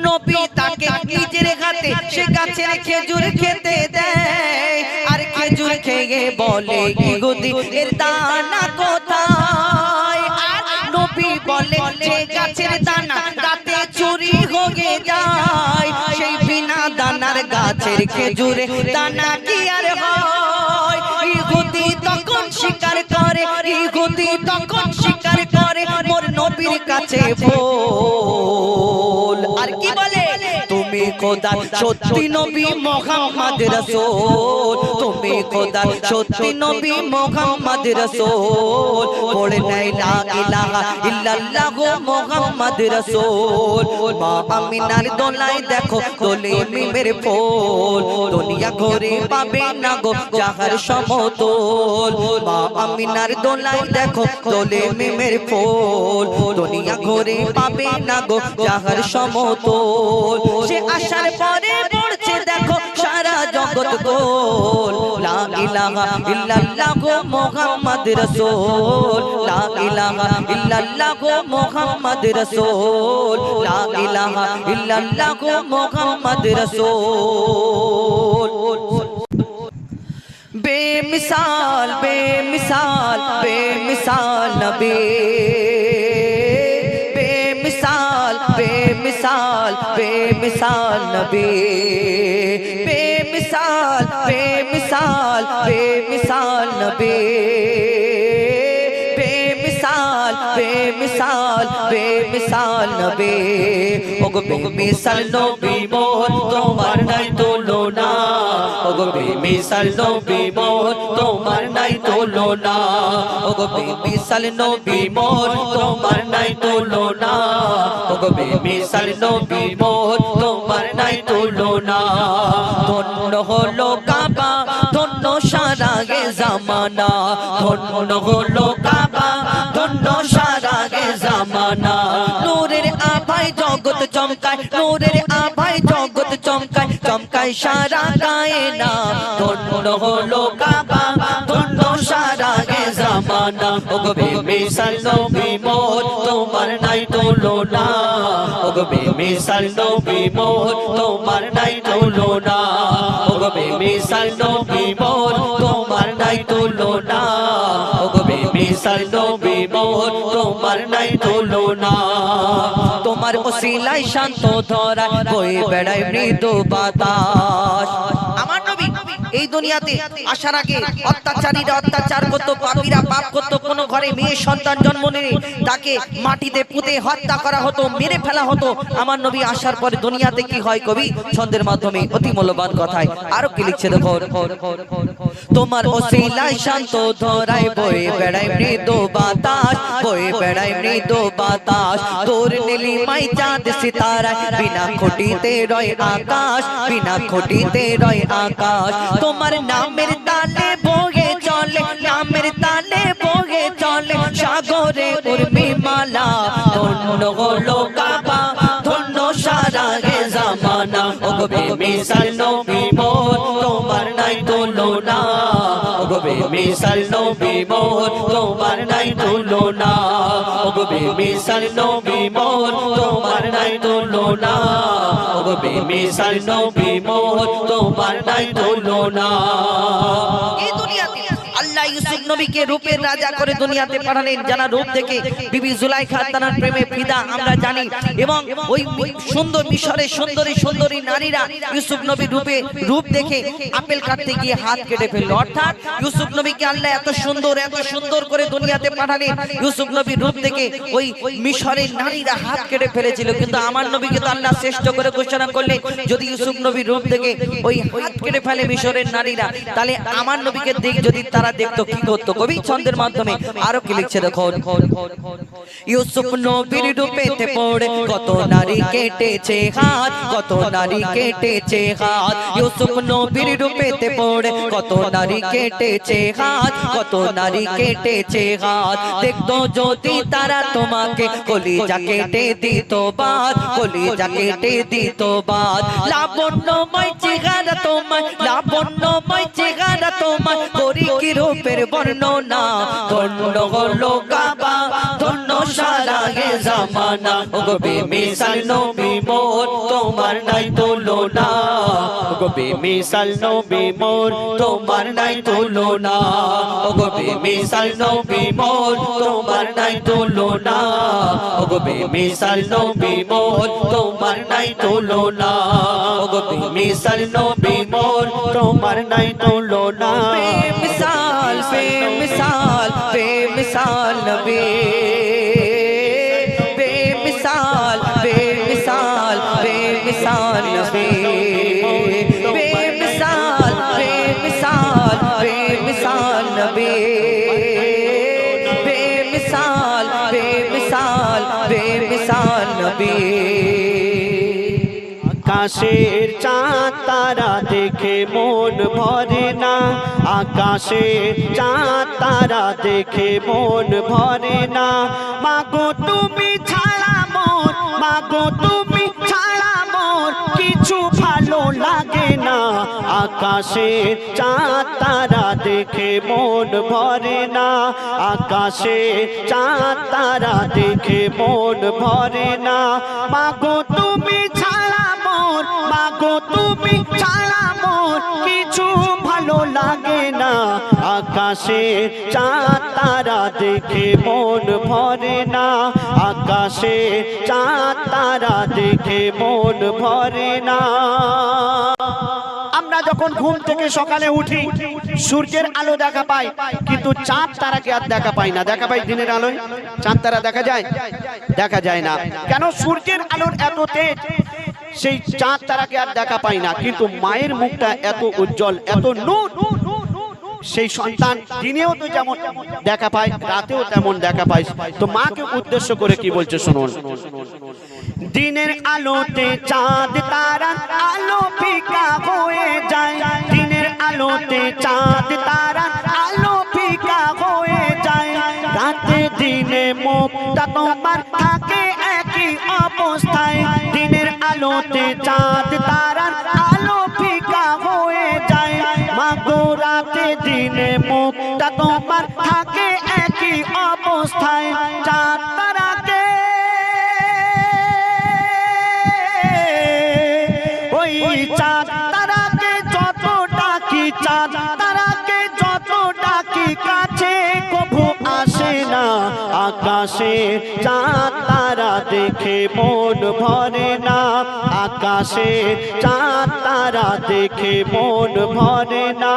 S1: নবী তাকে নিজের হাতে সে গাছের খেজুর খেতে দেয়, আর খেজুর খেয়ে বলে ইহুদি এর দানা কোথায়? আর নবী বলে যে গাছের দানা রাতে চুরি হয়ে যায়, সেই বিনা দানার গাছের খেজুরে দানা কি আর হয়? ইহুদি তখন স্বীকার করে, ইহুদি তখন স্বীকার করে মোর নবীর কাছে ভুল। আর কি বলে, তুমি খোদার সত্যি নবী মুহাম্মদ রাসূল, তুমি খোদার সত্যি নবী মুহাম্মদ রাসূল, পড়ে নাই লা ইলাহা ইল্লাল্লাহ মুহাম্মদ রাসূল। মা আমিনার দোলায় দেখো দোলে মিমের ফুল, দুনিয়া ঘুরে পাবে না গো যাহার সমতল। মা আমিনার দোলায় দেখো দোলে মিমের ফুল, দুনিয়া ঘুরে পাবে না গো যাহার সমতল। সে আসার পরে পড়ছে দেখো সারা জগৎ গোল, লা ইলাহা ইল্লাল্লাহ মুহাম্মদ রাসূল, লা ইলাহা ইল্লাল্লাহ মুহাম্মদ রাসূল, লা ইলাহা ইল্লাল্লাহ মুহাম্মদ রাসূল। बेमिसाल बेमिसाल बेमिसाल नबी, बेमिसाल बेमिसाल बेमिसाल नबी बेमिसाल बेमिसाल बेमिसाल नबी बेमिसाल बेमिसाल बेमिसाल नबी ओगो बेमिसाल नबी मोहन তোমার নাই তুলনা ওগো বেমিসাল নবী মোহন তোমার নাই তুলনা ওগো বেমিসাল নবী মোহন তোমার নাই তুলনা ওগো বেমিসাল নবী মোহন তোমার নাই তুলনা ধন্য হলো কাবা ধন্য সারা গে জামানা ধন্য হলো কাবা ধন্য সারা গে জামানা নূরের আভায় জগৎ চমকায় নূরের আভায় জগৎ চমকায় চমকায় সারা কায়না ধন্য হলো কাবা ধন্য সারা গে জামানা ওগো বেমিসাল নবী মোহন তোমার নাই তুলনা ওগো বেমিসাল নবী মোহন তোমার নাই তুলনা ওগো বেমিসাল নবী মোহন তোমার নাই তুলনা ওগো বেমিসাল নবী মোহন তোমার নাই তুলনা তোমার ওসিলায় শান্ত ধরা বয়ে বেড়ায় মৃদু বাতাস আমার নবী এই দুনিয়াতে আসার আগে অত্যাচারীরা অত্যাচার করতো পাপীরা পাপ করতো কোন ঘরে মেয়ে সন্তান জন্ম নিলে তাকে মাটিতে পুঁতে হত্যা করা হতো মেরে ফেলা হতো আমার নবী আসার পরে দুনিয়াতে কি হয় কবি ছন্দের মাধ্যমে অতি মূল্যবান কথায় আরো কি লিখছে দেখো তোমার ওসিলায় শান্ত ধরায় বয়ে বেড়ায় মৃদু বাতাস বয়ে বেড়ায় মৃদু বাতাস তোর নীলিমায় চাঁদ সিতারা বিনা খুঁটিতে রয় আকাশ বিনা খুঁটিতে রয় আকাশ তোমার নামের তালে বয়ে চলে নামের তালে বয়ে চলে সাগরে উর্মিমালা ধন্য হলো কাবা ধন্য সারা গে জামানা ওগো বেমিসাল নবী মোহন তোমার নাই তুলনা ওগো বেমিসাল নবী মোহন তোমার নাই তুলনা ওগো বেমিসাল নবী মোহন তোমার নাই তুলনা ওগো বেমিসাল নবী মোহন তোমার নাই তুলনা এই দুনিয়াতে আল্লাহ ইউসুফ নবীকে রূপের রাজা করে দুনিয়াতে পাঠালেন যারা রূপ দেখে বিবি জুলাইখা তার প্রেমে ফিদা আমরা জানি এবং ওই সুন্দর মিশরের সুন্দরী সুন্দরী নারীরা ইউসুফ নবীর রূপ দেখে আপেল কাটতে গিয়ে হাত কেটে ফেলল অর্থাৎ ইউসুফ নবীকে আল্লাহ এত সুন্দর করে দুনিয়াতে পাঠালেন ইউসুফ নবীর রূপ দেখে ওই মিশরের নারীরা হাত কেটে ফেলেছিল কিন্তু আমার নবীকে তো আল্লাহ শ্রেষ্ঠ করে ঘোষণা করলেন যদি ইউসুফ নবীর রূপ দেখে ওই হাত কেটে ফেলে মিশরের নারীরা তাহলে আমার নবীকে দেখ যদি তারা দেখতো কি করতো কবি ছন্দের মাধ্যমে আরো কি লিখছে দেখো ইউসুফ নবীর রূপেতে পড়ে কত নারী কেটেছে হাত কত নারী কেটেছে হাত ইউসুফ নবীর রূপেতে পড়ে কত নারী কেটেছে হাত কত নারী কেটেছে হাত দেখতো যদি তারা তোমাকে কলিজা কেটে দিত বাদ কলিজা কেটে দিত বাদ লাবণ্যময় চেহারা তোমার লাবণ্যময় চেহারা তোমার করি কি রূপের বর্ণনা ধন্য হলো কাবা ধন্য সারা গে জামানা ওগো বেমিসাল নবী মোর তোমার নাই তুলনা ওগো বেমিসাল নবী মোর তোমার নাই তুলনা ওগো বেমিসাল নবী মোর তোমার নাই তুলনা ওগো বেমিসাল নবী মোর তোমার নাই তুলনা ওগো বেমিসাল নবী মোর তোমার নাই তুলনা বেমিসাল বেমিসাল বেমিসাল নবী বেমিসাল বেমিসাল বেমিসাল নবী বেমিসাল বেমিসাল বেমিসাল নবী বেমিসাল বেমিসাল বেমিসাল নবী
S2: আকাশের চাঁদ তারা দেখে মন ভরে না আকাশের চাঁদ তারা দেখে মন ভরে না মাগো তুমি ছাড়া মোর মাগো তুমি ছাড়া মোর কিছু ভালো লাগে না আকাশের চাঁদ তারা দেখে মন ভরে না আকাশের চাঁদ তারা দেখে মন ভরে না মাগো তুমি ছাড়া মোর মাগো তুমি ছাড়া মোর কিছু ভালো লাগে না আকাশে চাঁদ তারা দেখে মন ভরে না আকাশে চাঁদ তারা দেখে মন ভরে না। আমরা যখন ঘুম থেকে সকালে উঠি সূর্যের আলো দেখা পাই, কিন্তু চাঁদ তারাকে আর দেখা পাই না। দেখা পাই দিনের আলোয়? চাঁদ তারা দেখা যায়? দেখা যায় না। কেন? সূর্যের আলোর এত তেজ, সেই চাঁদ তারাকে আর দেখা পাই না। কিন্তু মায়ের মুখটা এত উজ্জ্বল, এত নূর, সেই সন্তান দিনেও তো যেমন দেখা পায়, রাতেও তেমন দেখা পায়। তো মাকে উদ্দেশ্য করে কি বলছে শুনুন। দিনের আলোতে চাঁদ তারা আলো ফিকা হয়ে যায়, দিনের আলোতে চাঁদ তারা আলো ফিকা হয়ে যায়। রাতে দিনে মুখটা তোমার থাকে একই অবস্থায়, দিনের আলোতে চাঁদ তারা আলো ফিকা হয়ে যায়। মাগো রাতে দিনে মুখটা তোমার থাকে একই অবস্থায়। চাঁদ তারাকে ওই চাঁদ তারাকে যত ডাকি, চাঁদ তারাকে যত ডাকি কাছে কভু আসে না। আকাশে চাঁদ তারা দেখে মন ভরে না, আকাশে চাঁদ তারা দেখে মন ভরে না।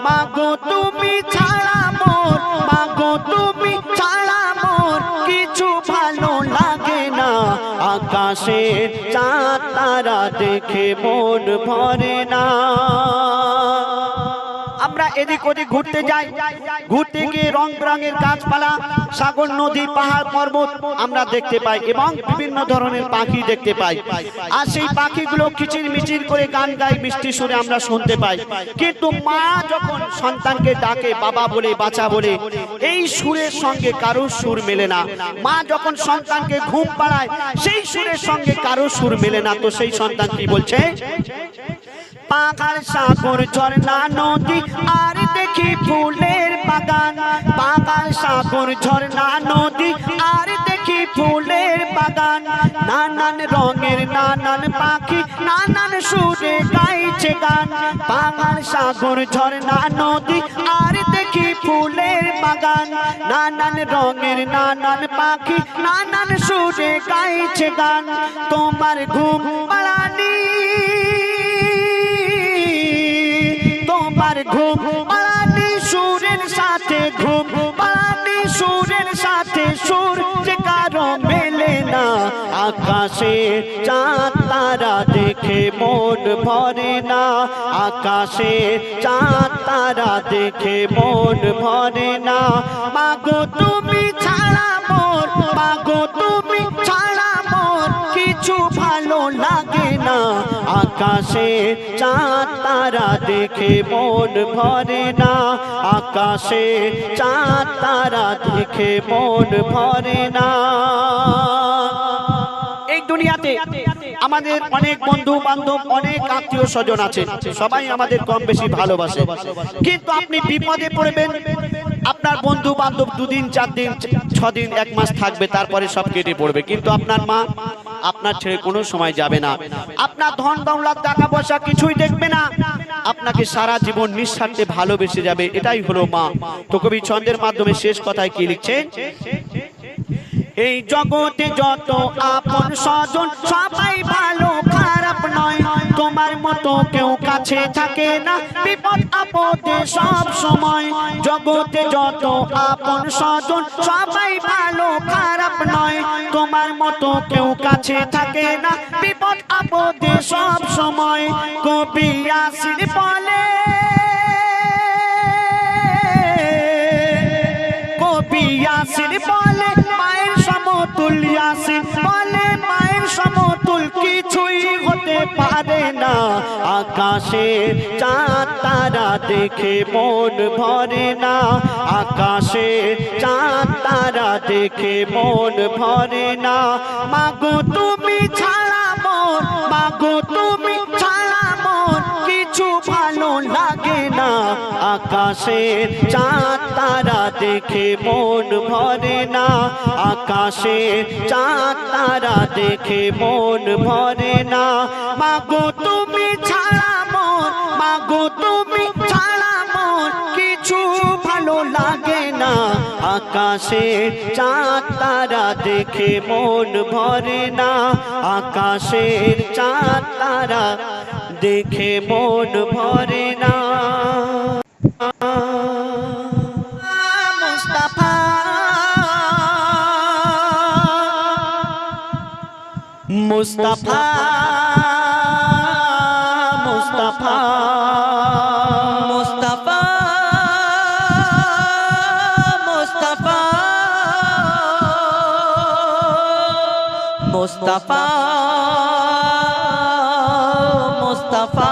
S2: মাগো তুমি ছাড়া মোর, মাগো তুমি ছাড়া মোর কিছু ভালো লাগে না। আকাশে চাঁদ তারা দেখে মন ভরে না। আমরা এদিক ওদিক ঘুরতে যাই, ঘুরতে গিয়ে রং বেরঙের গাছপালা, সাগর, নদী, পাহাড়, পর্বত আমরা দেখতে পাই এবং বিভিন্ন ধরনের পাখি দেখতে পাই। আর সেই পাখিগুলো কিচির মিচির করে গান গায়, মিষ্টি সুরে আমরা শুনতে পাই। কিন্তু মা যখন সন্তানকে ডাকে বাবা বলে, বাচ্চা বলে, এই সুরের সঙ্গে কারোর সুর মেলে না। মা যখন সন্তানকে ঘুম পাড়ায় সেই সুরের সঙ্গে কারোর সুর মেলে না। তো সেই সন্তান কি বলছে? পাহাড়, সাগর, ঝর্ণা, নদী আর দেখি ফুলের বাগান, পাহাড়, সাগর, ঝর্ণা, নদী আর দেখি ফুলের বাগান। নানান রঙের নানান পাখি নানান সুরে গাইছে গান, পাহাড়, সাগর, ঝর্ণা, নদী আর দেখি ফুলের বাগান। নানান রঙের নানান পাখি নানান সুরে গাইছে গান। তোমার ঘুম পাড়ানি, তোমার ঘুম পাড়ানি সুরের সাথে, ঘুম পাড়ানি সুরের সাথে সুর যে কারো মেলে না। আকাশে চাঁদ তারা দেখে মন ভরে না, আকাশে চাঁদ তারা দেখে মন ভরে না। মাগো তুমি ছাড়া মোর, মাগো তুমি ছাড়া মোর কিছু ভালো লাগে না। আকাশে চাঁদ তারা দেখে মন ভরে না, আকাশে চাঁদ তারা দেখে মন ভরে না। এই দুনিয়াতে আমাদের অনেক বন্ধু বান্ধব, অনেক আত্মীয় স্বজন আছে, সবাই আমাদের কম বেশি ভালোবাসে। কিন্তু আপনি বিপদে পড়বেন, আপনার বন্ধু বান্ধব 2 দিন 4 দিন 6 দিন 1 মাস থাকবে, তারপরে সব কেটে পড়বে। কিন্তু আপনার মা আপনার ছেড়ে কোনো সময় যাবে না। আপনার ধন দৌলত টাকা পয়সা কিছুই দেখবে না, আপনাকে সারা জীবন নিঃস্বার্থে ভালোবেসে যাবে। এটাই হলো মা। তো কবি ছন্দের মাধ্যমে শেষ কথায় কি লিখছেন? এই জগতে যত আপন স্বজন সবাই ভালো খারাপ নয়, তোমার মতো কেউ কাছে থাকে না বিপদ আপদে সব সময়। জগতে যত আপন স্বজন সবাই ভালো খারাপ নয়, তোমার মতো কেউ কাছে থাকে না বিপদ আপদে সব সময়। কবি আসির বলে, কবি আসির বলে মায়ের সমতুল, আসির বলে মায়ের সমতুল কিছুই হতে পারে না। আকাশে চাঁদ তারা দেখে মন ভরে না, আকাশে চাঁদ তারা দেখে মন ভরে না। মাগো তুমি ছাড়া মোর, মাগো তুমি ছাড়া মোর কিছু ভালো লাগে না। আকাশে চাঁদ তারা দেখে মন ভরে না, আকাশে চাঁদ তারা দেখে মন ভরে না। মাগো তুমি ছাড়া মোর, মাগো তুমি ছাড়া মোর কিছু ভালো ভালো লাগে না, আকাশে চাঁদ তারা দেখে মন ভরে না, আকাশের চাঁদ তারা দেখে মন ভরে না। মুস্তাফা মুস্তাফা মুস্তাফা
S1: মুস্তাফা মুস্তাফা মুস্তাফা মুস্তাফা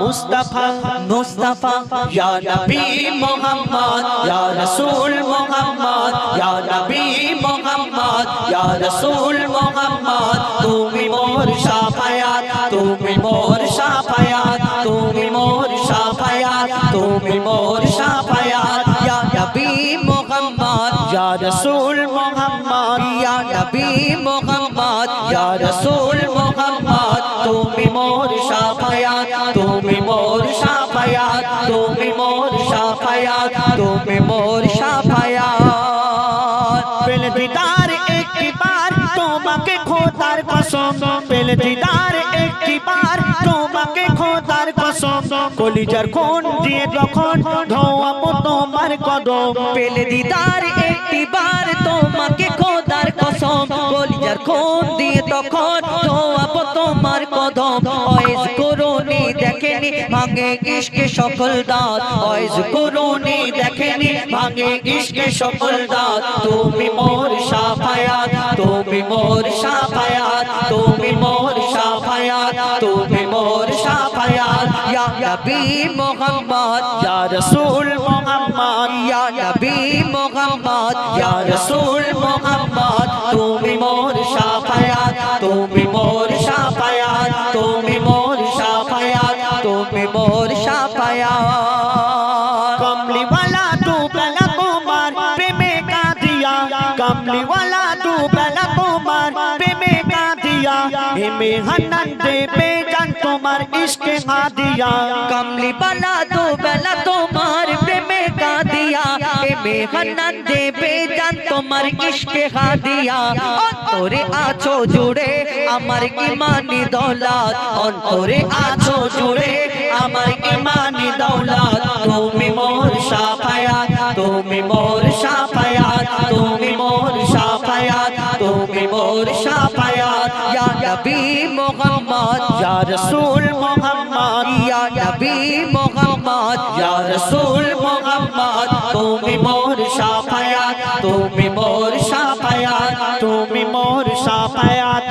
S2: মুস্তাফা
S1: মুস্তাফা
S2: ইয়া নবী মুহাম্মদ ইয়া রাসূল মুহাম্মদ ইয়া নবী মুহাম্মদ ইয়া রাসূল মুহাম্মদ তুমি মোর শাফায়াত, তুমি মোর শাফায়াত, তুমি মোর শাফায়াত, তুমি মোর শাফায়াত।
S1: ইয়া নবী মুহাম্মদ
S2: ইয়া রাসূল মুহাম্মদ
S1: ইয়া নবী মুহাম্মদ
S2: ইয়া রাসূল মুহাম্মদ তুমি মোর শাফায়াত, তুমি মোর শাফায়াত, তুমি মোর শাফায়াত, তুমি মোর শাফায়াত। পেলে দিদার একটি বার তোমাকে খোদার কসম, পেলে দিদার একটি বার তোমাকে খোদার কসম, কলিজার খুন দিয়ে যখন ধোয়াবো তোমার কদম,
S1: পেলে দিদার একটিবার তোমাকে খোদার কসম, কলিজার খুন দিয়ে তখন ধোয়াবো তোমার কদম। ওয়াইজ করুনি দেখেনি ভাঙে ইশকে সকল দাঁত, ওয়াইজ করুনি দেখেনি ভাঙে ইশকে সকল দাঁত।
S2: তুমি মোর শাফায়াত, তুমি মোর শাফায়াত, তুমি মোর শাফায়াত, তুমি মোর শাফায়াত।
S1: ইয়া নবী মুহাম্মদ
S2: ইয়া রাসূল মুহাম্মদ
S1: ইয়া নবী মুহাম্মদ
S2: ইয়া রাসূল মুহাম্মদ তুমি মোর শাফায়াত, তুমি মোর শাফায়াত, তুমি মোর শাফায়াত, তুমি মোর শাফায়াত। কমলি वाला तू बेला कुमार प्रेमे का दिया, कमली वाला तू बेला कुमार प्रेमे का दिया, हेमे हनन दे बेजान तुम्हार इश्क हा दिया।
S1: कमली वाला दो बेला तुम्हार प्रेमे का दिया, एमे हन्नन दे बेजान तुम्हार इश्क हा दिया। অন্তরে আছো জুড়ে আমার ইমানি দৌলত, অন্তরে আছো জুড়ে
S2: আমার ইমানি দৌলত, তুমি মোর শাফায়াত, তুমি মোর শাফায়াত, তুমি মোর শাফায়াত, তুমি মোর শাফায়াত।
S1: ইয়া নবী মুহাম্মদ
S2: ইয়া রাসূল মুহাম্মদ
S1: ইয়া নবী মুহাম্মদ
S2: ইয়া রাসূল মুহাম্মদ তুমি মোর শাফায়াত, তুমি মোর শাফায়াত, তুমি মোর শাফায়াত,